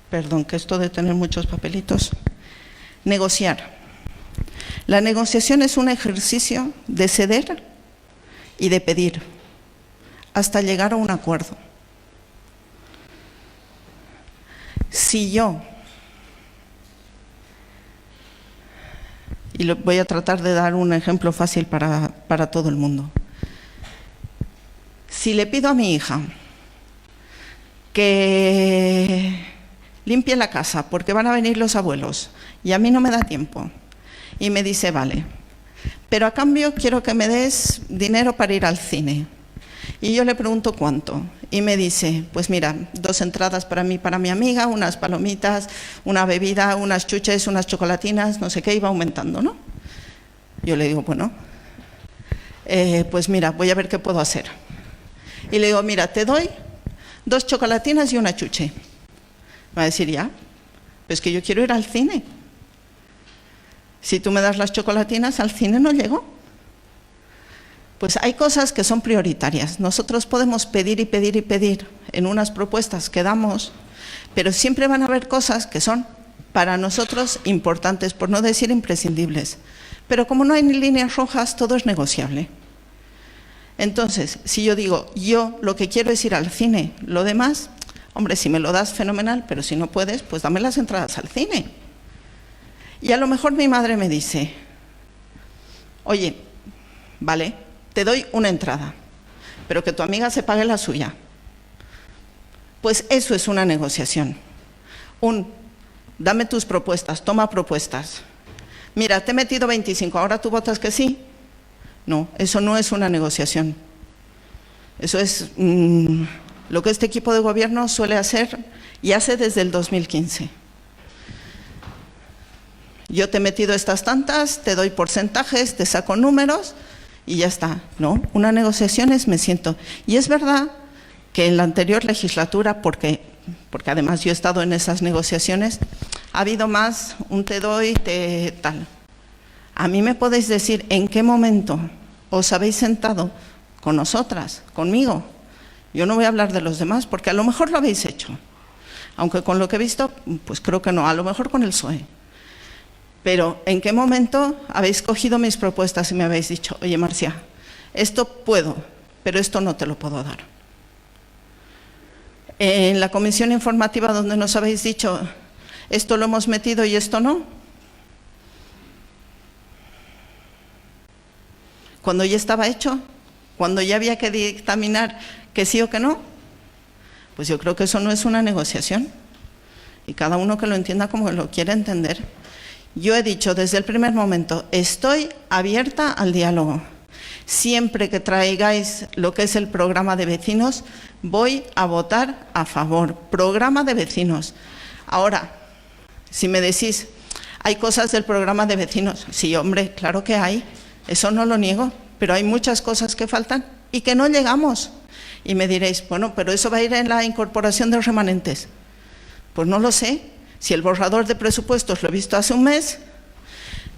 perdón, que esto de tener muchos papelitos, negociar. La negociación es un ejercicio de ceder y de pedir hasta llegar a un acuerdo. Si yo, y voy a tratar de dar un ejemplo fácil para todo el mundo. Si le pido a mi hija que limpie la casa porque van a venir los abuelos y a mí no me da tiempo, y me dice, vale, pero a cambio quiero que me des dinero para ir al cine. Y yo le pregunto cuánto, y me dice, pues mira, 2 entradas para mí, para mi amiga, unas palomitas, una bebida, unas chuches, unas chocolatinas, no sé qué, iba aumentando, ¿no? Yo le digo, bueno, pues mira, voy a ver qué puedo hacer. Y le digo, mira, te doy 2 chocolatinas y una chuche. Me va a decir, ya, pues que yo quiero ir al cine. Si tú me das las chocolatinas, al cine no llego. Pues hay cosas que son prioritarias. Nosotros podemos pedir y pedir y pedir en unas propuestas que damos, pero siempre van a haber cosas que son para nosotros importantes, por no decir imprescindibles. Pero como no hay ni líneas rojas, todo es negociable. Entonces, si yo digo, yo lo que quiero es ir al cine, lo demás, hombre, si me lo das, fenomenal, pero si no puedes, pues dame las entradas al cine. Y a lo mejor mi madre me dice, oye, vale, te doy una entrada, pero que tu amiga se pague la suya. Pues eso es una negociación. Dame tus propuestas, toma propuestas. Mira, te he metido 25, ¿ahora tú votas que sí? No, eso no es una negociación. Eso es lo que este equipo de gobierno suele hacer y hace desde el 2015. Yo te he metido estas tantas, te doy porcentajes, te saco números y ya está. No, una negociación es me siento. Y es verdad que en la anterior legislatura, porque porque además yo he estado en esas negociaciones, ha habido más un te doy, te tal. A mí me podéis decir en qué momento os habéis sentado con nosotras, conmigo. Yo no voy a hablar de los demás, porque a lo mejor lo habéis hecho. Aunque con lo que he visto, pues creo que no, a lo mejor con el PSOE. Pero ¿en qué momento habéis cogido mis propuestas y me habéis dicho, oye Marcia, esto puedo, pero esto no te lo puedo dar? En la comisión informativa donde nos habéis dicho, esto lo hemos metido y esto no. Cuando ya estaba hecho, cuando ya había que dictaminar que sí o que no, pues yo creo que eso no es una negociación. Y cada uno que lo entienda como lo quiere entender. Yo he dicho desde el primer momento, estoy abierta al diálogo. Siempre que traigáis lo que es el programa de vecinos, voy a votar a favor. Programa de vecinos. Ahora, si me decís, ¿hay cosas del programa de vecinos? Sí, hombre, claro que hay. Eso no lo niego, pero hay muchas cosas que faltan y que no llegamos. Y me diréis, bueno, pero eso va a ir en la incorporación de los remanentes. Pues no lo sé. Si el borrador de presupuestos lo he visto hace un mes,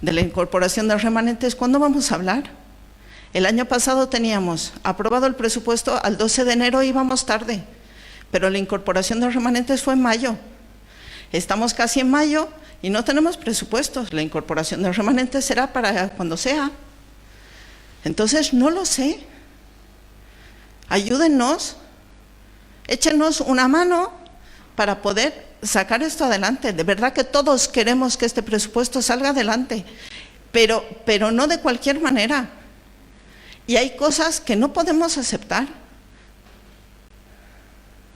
de la incorporación de los remanentes, ¿cuándo vamos a hablar? El año pasado teníamos aprobado el presupuesto al 12 de enero, íbamos tarde, pero la incorporación de los remanentes fue en mayo. Estamos casi en mayo y no tenemos presupuestos. La incorporación de los remanentes será para cuando sea. Entonces, no lo sé. Ayúdennos, échenos una mano para poder sacar esto adelante. De verdad que todos queremos que este presupuesto salga adelante, pero no de cualquier manera. Y hay cosas que no podemos aceptar.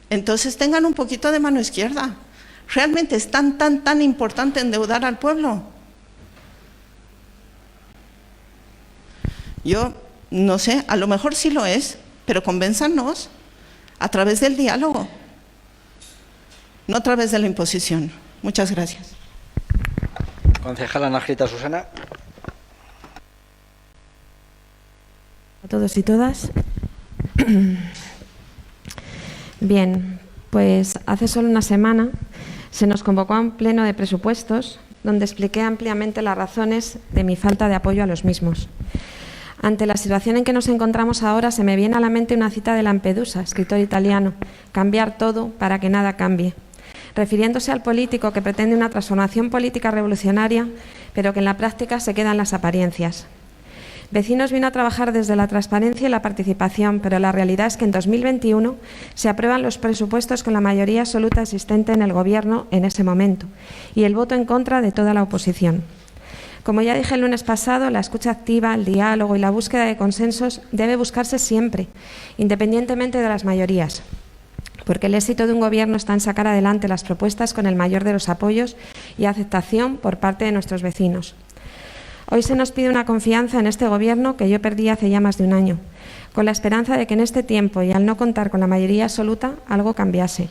Entonces tengan un poquito de mano izquierda. ¿Realmente es tan importante endeudar al pueblo? Yo no sé, a lo mejor sí lo es, pero convénzanos a través del diálogo, no a través de la imposición. Muchas gracias. Concejala Ana Grita Susana. A todos y todas. Bien, pues hace solo una semana se nos convocó a un pleno de presupuestos donde expliqué ampliamente las razones de mi falta de apoyo a los mismos. Ante la situación en que nos encontramos ahora, se me viene a la mente una cita de Lampedusa, escritor italiano: cambiar todo para que nada cambie, refiriéndose al político que pretende una transformación política revolucionaria, pero que en la práctica se quedan las apariencias. Vecinos vino a trabajar desde la transparencia y la participación, pero la realidad es que en 2021 se aprueban los presupuestos con la mayoría absoluta existente en el Gobierno en ese momento y el voto en contra de toda la oposición. Como ya dije el lunes pasado, la escucha activa, el diálogo y la búsqueda de consensos debe buscarse siempre, independientemente de las mayorías, porque el éxito de un Gobierno está en sacar adelante las propuestas con el mayor de los apoyos y aceptación por parte de nuestros vecinos. Hoy se nos pide una confianza en este Gobierno que yo perdí hace ya más de un año, con la esperanza de que en este tiempo y al no contar con la mayoría absoluta, algo cambiase.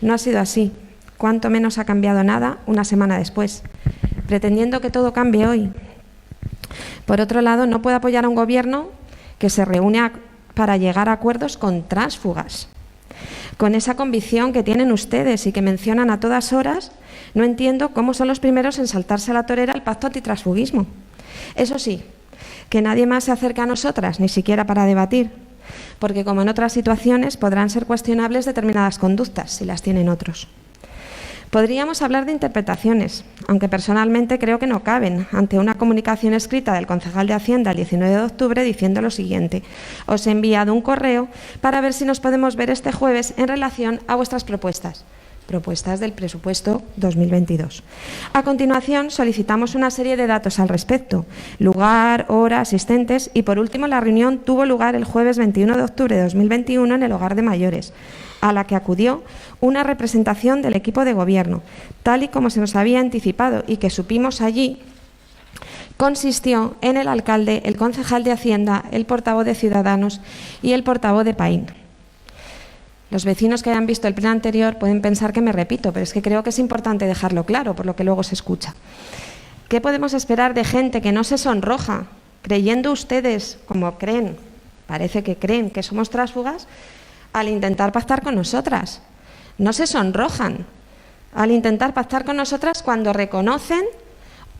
No ha sido así, cuanto menos ha cambiado nada una semana después, pretendiendo que todo cambie hoy. Por otro lado, no puedo apoyar a un Gobierno que se reúne para llegar a acuerdos con tránsfugas. Con esa convicción que tienen ustedes y que mencionan a todas horas, no entiendo cómo son los primeros en saltarse a la torera el pacto antitransfugismo. Eso sí, que nadie más se acerque a nosotras, ni siquiera para debatir, porque como en otras situaciones podrán ser cuestionables determinadas conductas, si las tienen otros. Podríamos hablar de interpretaciones, aunque personalmente creo que no caben, ante una comunicación escrita del concejal de Hacienda el 19 de octubre diciendo lo siguiente: os he enviado un correo para ver si nos podemos ver este jueves en relación a vuestras propuestas del presupuesto 2022. A continuación, solicitamos una serie de datos al respecto: lugar, hora, asistentes y, por último, la reunión tuvo lugar el jueves 21 de octubre de 2021 en el Hogar de Mayores, a la que acudió una representación del equipo de Gobierno, tal y como se nos había anticipado y que supimos allí. Consistió en el alcalde, el concejal de Hacienda, el portavoz de Ciudadanos y el portavoz de PAIN. Los vecinos que hayan visto el pleno anterior pueden pensar que me repito, pero es que creo que es importante dejarlo claro, por lo que luego se escucha. ¿Qué podemos esperar de gente que no se sonroja, creyendo ustedes, como creen, parece que creen que somos tránsfugas, al intentar pactar con nosotras? no se sonrojan al intentar pactar con nosotras cuando reconocen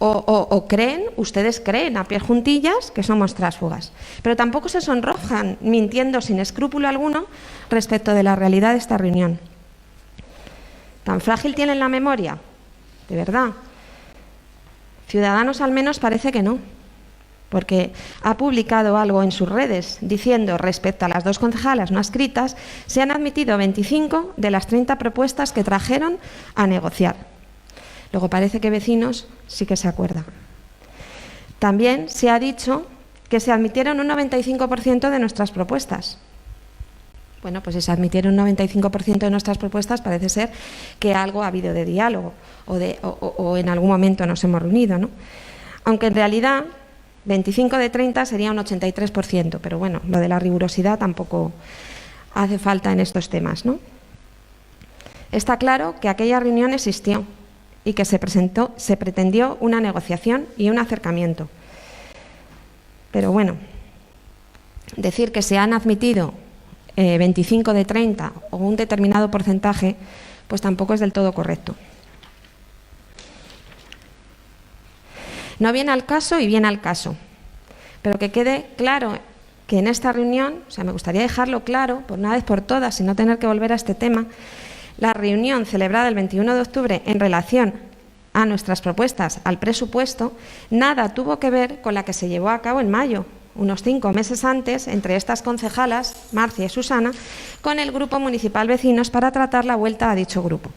o creen, ustedes creen a pie juntillas que somos tránsfugas, pero tampoco se sonrojan mintiendo sin escrúpulo alguno respecto de la realidad de esta reunión. ¿Tan frágil tienen la memoria? De verdad. Ciudadanos al menos parece que no, porque ha publicado algo en sus redes diciendo respecto a las 2 concejalas no adscritas, se han admitido 25 de las 30 propuestas que trajeron a negociar. Luego parece que Vecinos sí que se acuerda. También se ha dicho que se admitieron un 95% de nuestras propuestas. Bueno, pues si se admitieron un 95% de nuestras propuestas, parece ser que algo ha habido de diálogo o en algún momento nos hemos reunido, ¿no? Aunque en realidad 25 de 30 sería un 83%, pero bueno, lo de la rigurosidad tampoco hace falta en estos temas, ¿no? Está claro que aquella reunión existió y que se pretendió una negociación y un acercamiento. Pero bueno, decir que se han admitido 25 de 30 o un determinado porcentaje, pues tampoco es del todo correcto. No viene al caso y viene al caso, pero que quede claro que en esta reunión, o sea, me gustaría dejarlo claro, por una vez por todas, y no tener que volver a este tema, la reunión celebrada el 21 de octubre en relación a nuestras propuestas al presupuesto, nada tuvo que ver con la que se llevó a cabo en mayo, unos 5 meses antes, entre estas concejalas, Marcia y Susana, con el Grupo Municipal Vecinos para tratar la vuelta a dicho grupo.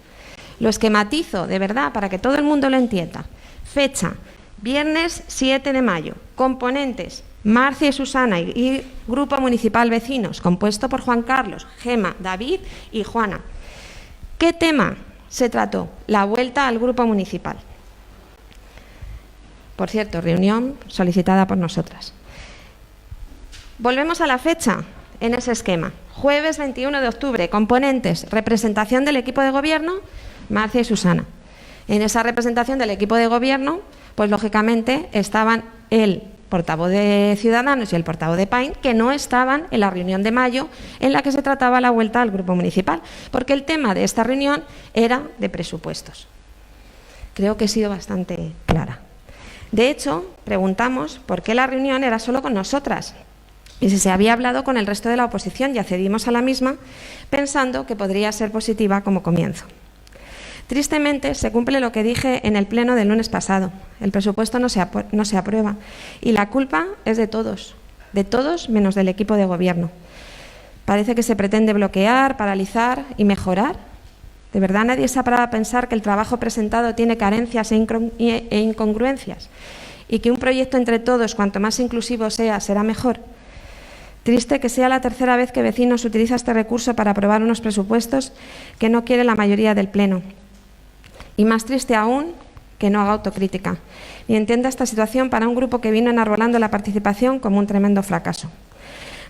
Lo esquematizo, de verdad, para que todo el mundo lo entienda. Fecha, viernes 7 de mayo, componentes, Marcia y Susana y Grupo Municipal Vecinos, compuesto por Juan Carlos, Gema, David y Juana. ¿Qué tema se trató? La vuelta al grupo municipal. Por cierto, reunión solicitada por nosotras. Volvemos a la fecha en ese esquema. Jueves 21 de octubre, componentes, representación del equipo de gobierno, Marcia y Susana. En esa representación del equipo de gobierno, pues lógicamente estaban el portavoz de Ciudadanos y el portavoz de PAIN, que no estaban en la reunión de mayo en la que se trataba la vuelta al grupo municipal, porque el tema de esta reunión era de presupuestos. Creo que he sido bastante clara. De hecho, preguntamos por qué la reunión era solo con nosotras y si se había hablado con el resto de la oposición, y accedimos a la misma pensando que podría ser positiva como comienzo. Tristemente, se cumple lo que dije en el pleno del lunes pasado. El presupuesto no se aprueba y la culpa es de todos menos del equipo de gobierno. Parece que se pretende bloquear, paralizar y mejorar. ¿De verdad nadie se ha parado a pensar que el trabajo presentado tiene carencias e incongruencias y que un proyecto entre todos, cuanto más inclusivo sea, será mejor? Triste que sea la tercera vez que Vecinos utiliza este recurso para aprobar unos presupuestos que no quiere la mayoría del Pleno. Y más triste aún que no haga autocrítica ni entienda esta situación para un grupo que vino enarbolando la participación como un tremendo fracaso.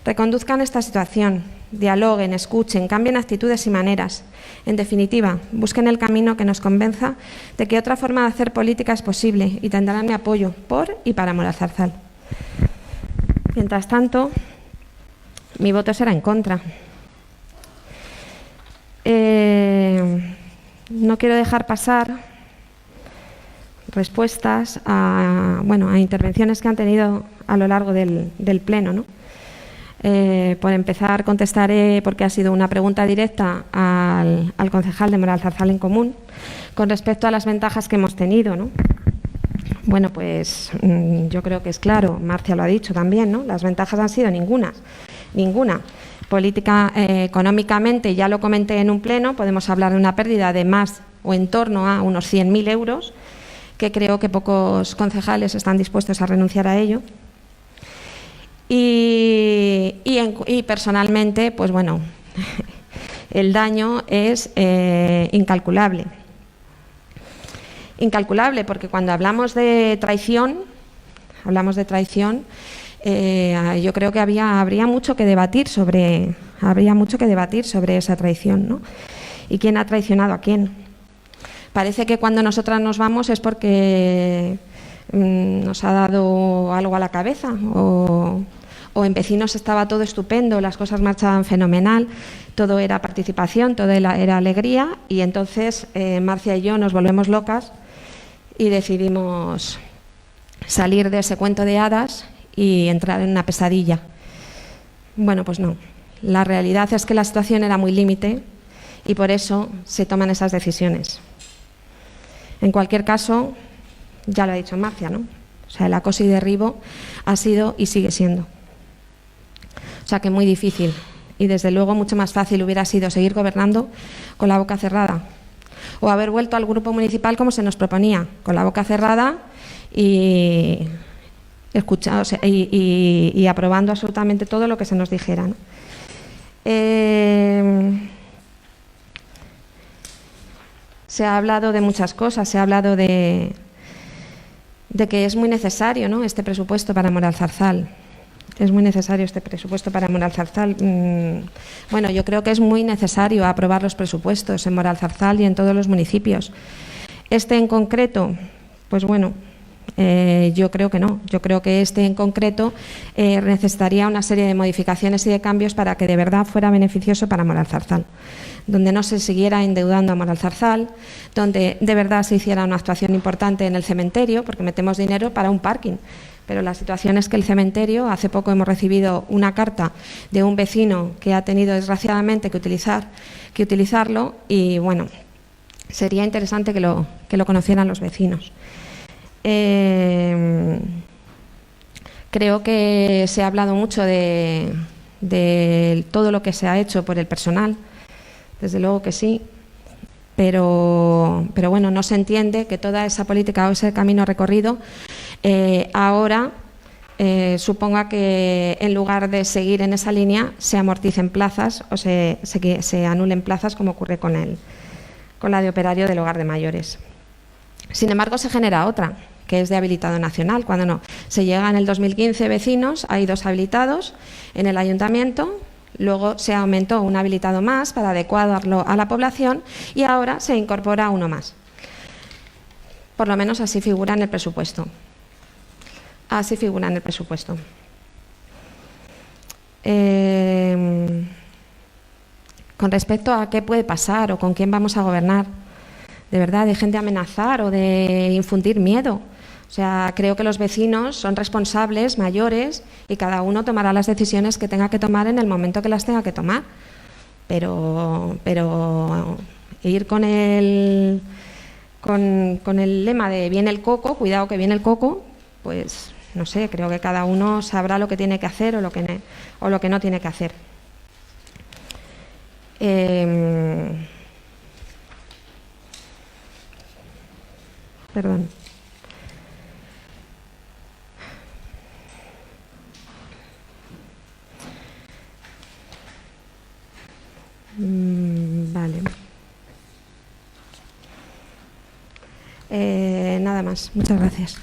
Reconduzcan esta situación, dialoguen, escuchen, cambien actitudes y maneras. En definitiva, busquen el camino que nos convenza de que otra forma de hacer política es posible y tendrán mi apoyo por y para Moral Zarzal. Mientras tanto, mi voto será en contra. No quiero dejar pasar respuestas a intervenciones que han tenido a lo largo del Pleno, ¿no? Por empezar, contestaré, porque ha sido una pregunta directa al concejal de Moral Zarzal en Común, con respecto a las ventajas que hemos tenido, ¿no? Bueno, pues yo creo que es claro, Marcia lo ha dicho también, ¿no? Las ventajas han sido ninguna. Política, económicamente, ya lo comenté en un pleno, podemos hablar de una pérdida de más o en torno a unos 100.000 euros, que creo que pocos concejales están dispuestos a renunciar a ello. Y personalmente, pues bueno, el daño es incalculable. Incalculable, porque cuando hablamos de traición, yo creo que habría mucho que debatir sobre esa traición, ¿no? ¿Y quién ha traicionado a quién? Parece que cuando nosotras nos vamos es porque nos ha dado algo a la cabeza o o en Vecinos estaba todo estupendo, las cosas marchaban fenomenal, todo era participación, todo era alegría, y entonces Marcia y yo nos volvemos locas y decidimos salir de ese cuento de hadas y entrar en una pesadilla. Bueno, pues no. La realidad es que la situación era muy límite y por eso se toman esas decisiones. En cualquier caso, ya lo ha dicho Marcia, ¿no? O sea, el acoso y derribo ha sido y sigue siendo. O sea, que muy difícil. Y desde luego mucho más fácil hubiera sido seguir gobernando con la boca cerrada. O haber vuelto al grupo municipal como se nos proponía, con la boca cerrada y aprobando absolutamente todo lo que se nos dijera, ¿no? Se ha hablado de muchas cosas, se ha hablado de que es muy necesario, ¿no?, este presupuesto para Moralzarzal. Es muy necesario este presupuesto para Moralzarzal. Bueno, yo creo que es muy necesario aprobar los presupuestos en Moralzarzal y en todos los municipios. Este en concreto, pues bueno, yo creo que no. Yo creo que este en concreto necesitaría una serie de modificaciones y de cambios para que de verdad fuera beneficioso para Moralzarzal, donde no se siguiera endeudando a Moralzarzal, donde de verdad se hiciera una actuación importante en el cementerio, porque metemos dinero para un parking. Pero la situación es que el cementerio, hace poco hemos recibido una carta de un vecino que ha tenido desgraciadamente que utilizarlo y bueno, sería interesante que lo conocieran los vecinos. Creo que se ha hablado mucho de todo lo que se ha hecho por el personal, desde luego que sí, pero bueno, no se entiende que toda esa política o ese camino recorrido ahora suponga que en lugar de seguir en esa línea se amorticen plazas o se anulen plazas, como ocurre con la de operario del hogar de mayores. Sin embargo, se genera otra, que es de habilitado nacional, cuando no. Se llega en el 2015 vecinos, hay 2 habilitados en el ayuntamiento, luego se aumentó un habilitado más para adecuarlo a la población y ahora se incorpora uno más. Por lo menos así figura en el presupuesto. Así figura en el presupuesto. Con respecto a qué puede pasar o con quién vamos a gobernar, de verdad, dejen de amenazar o de infundir miedo. O sea, creo que los vecinos son responsables, mayores, y cada uno tomará las decisiones que tenga que tomar en el momento que las tenga que tomar. Pero ir con el lema de viene el coco, cuidado que viene el coco, pues no sé, creo que cada uno sabrá lo que tiene que hacer o lo que no tiene que hacer. Perdón. Vale. Nada más. Muchas gracias.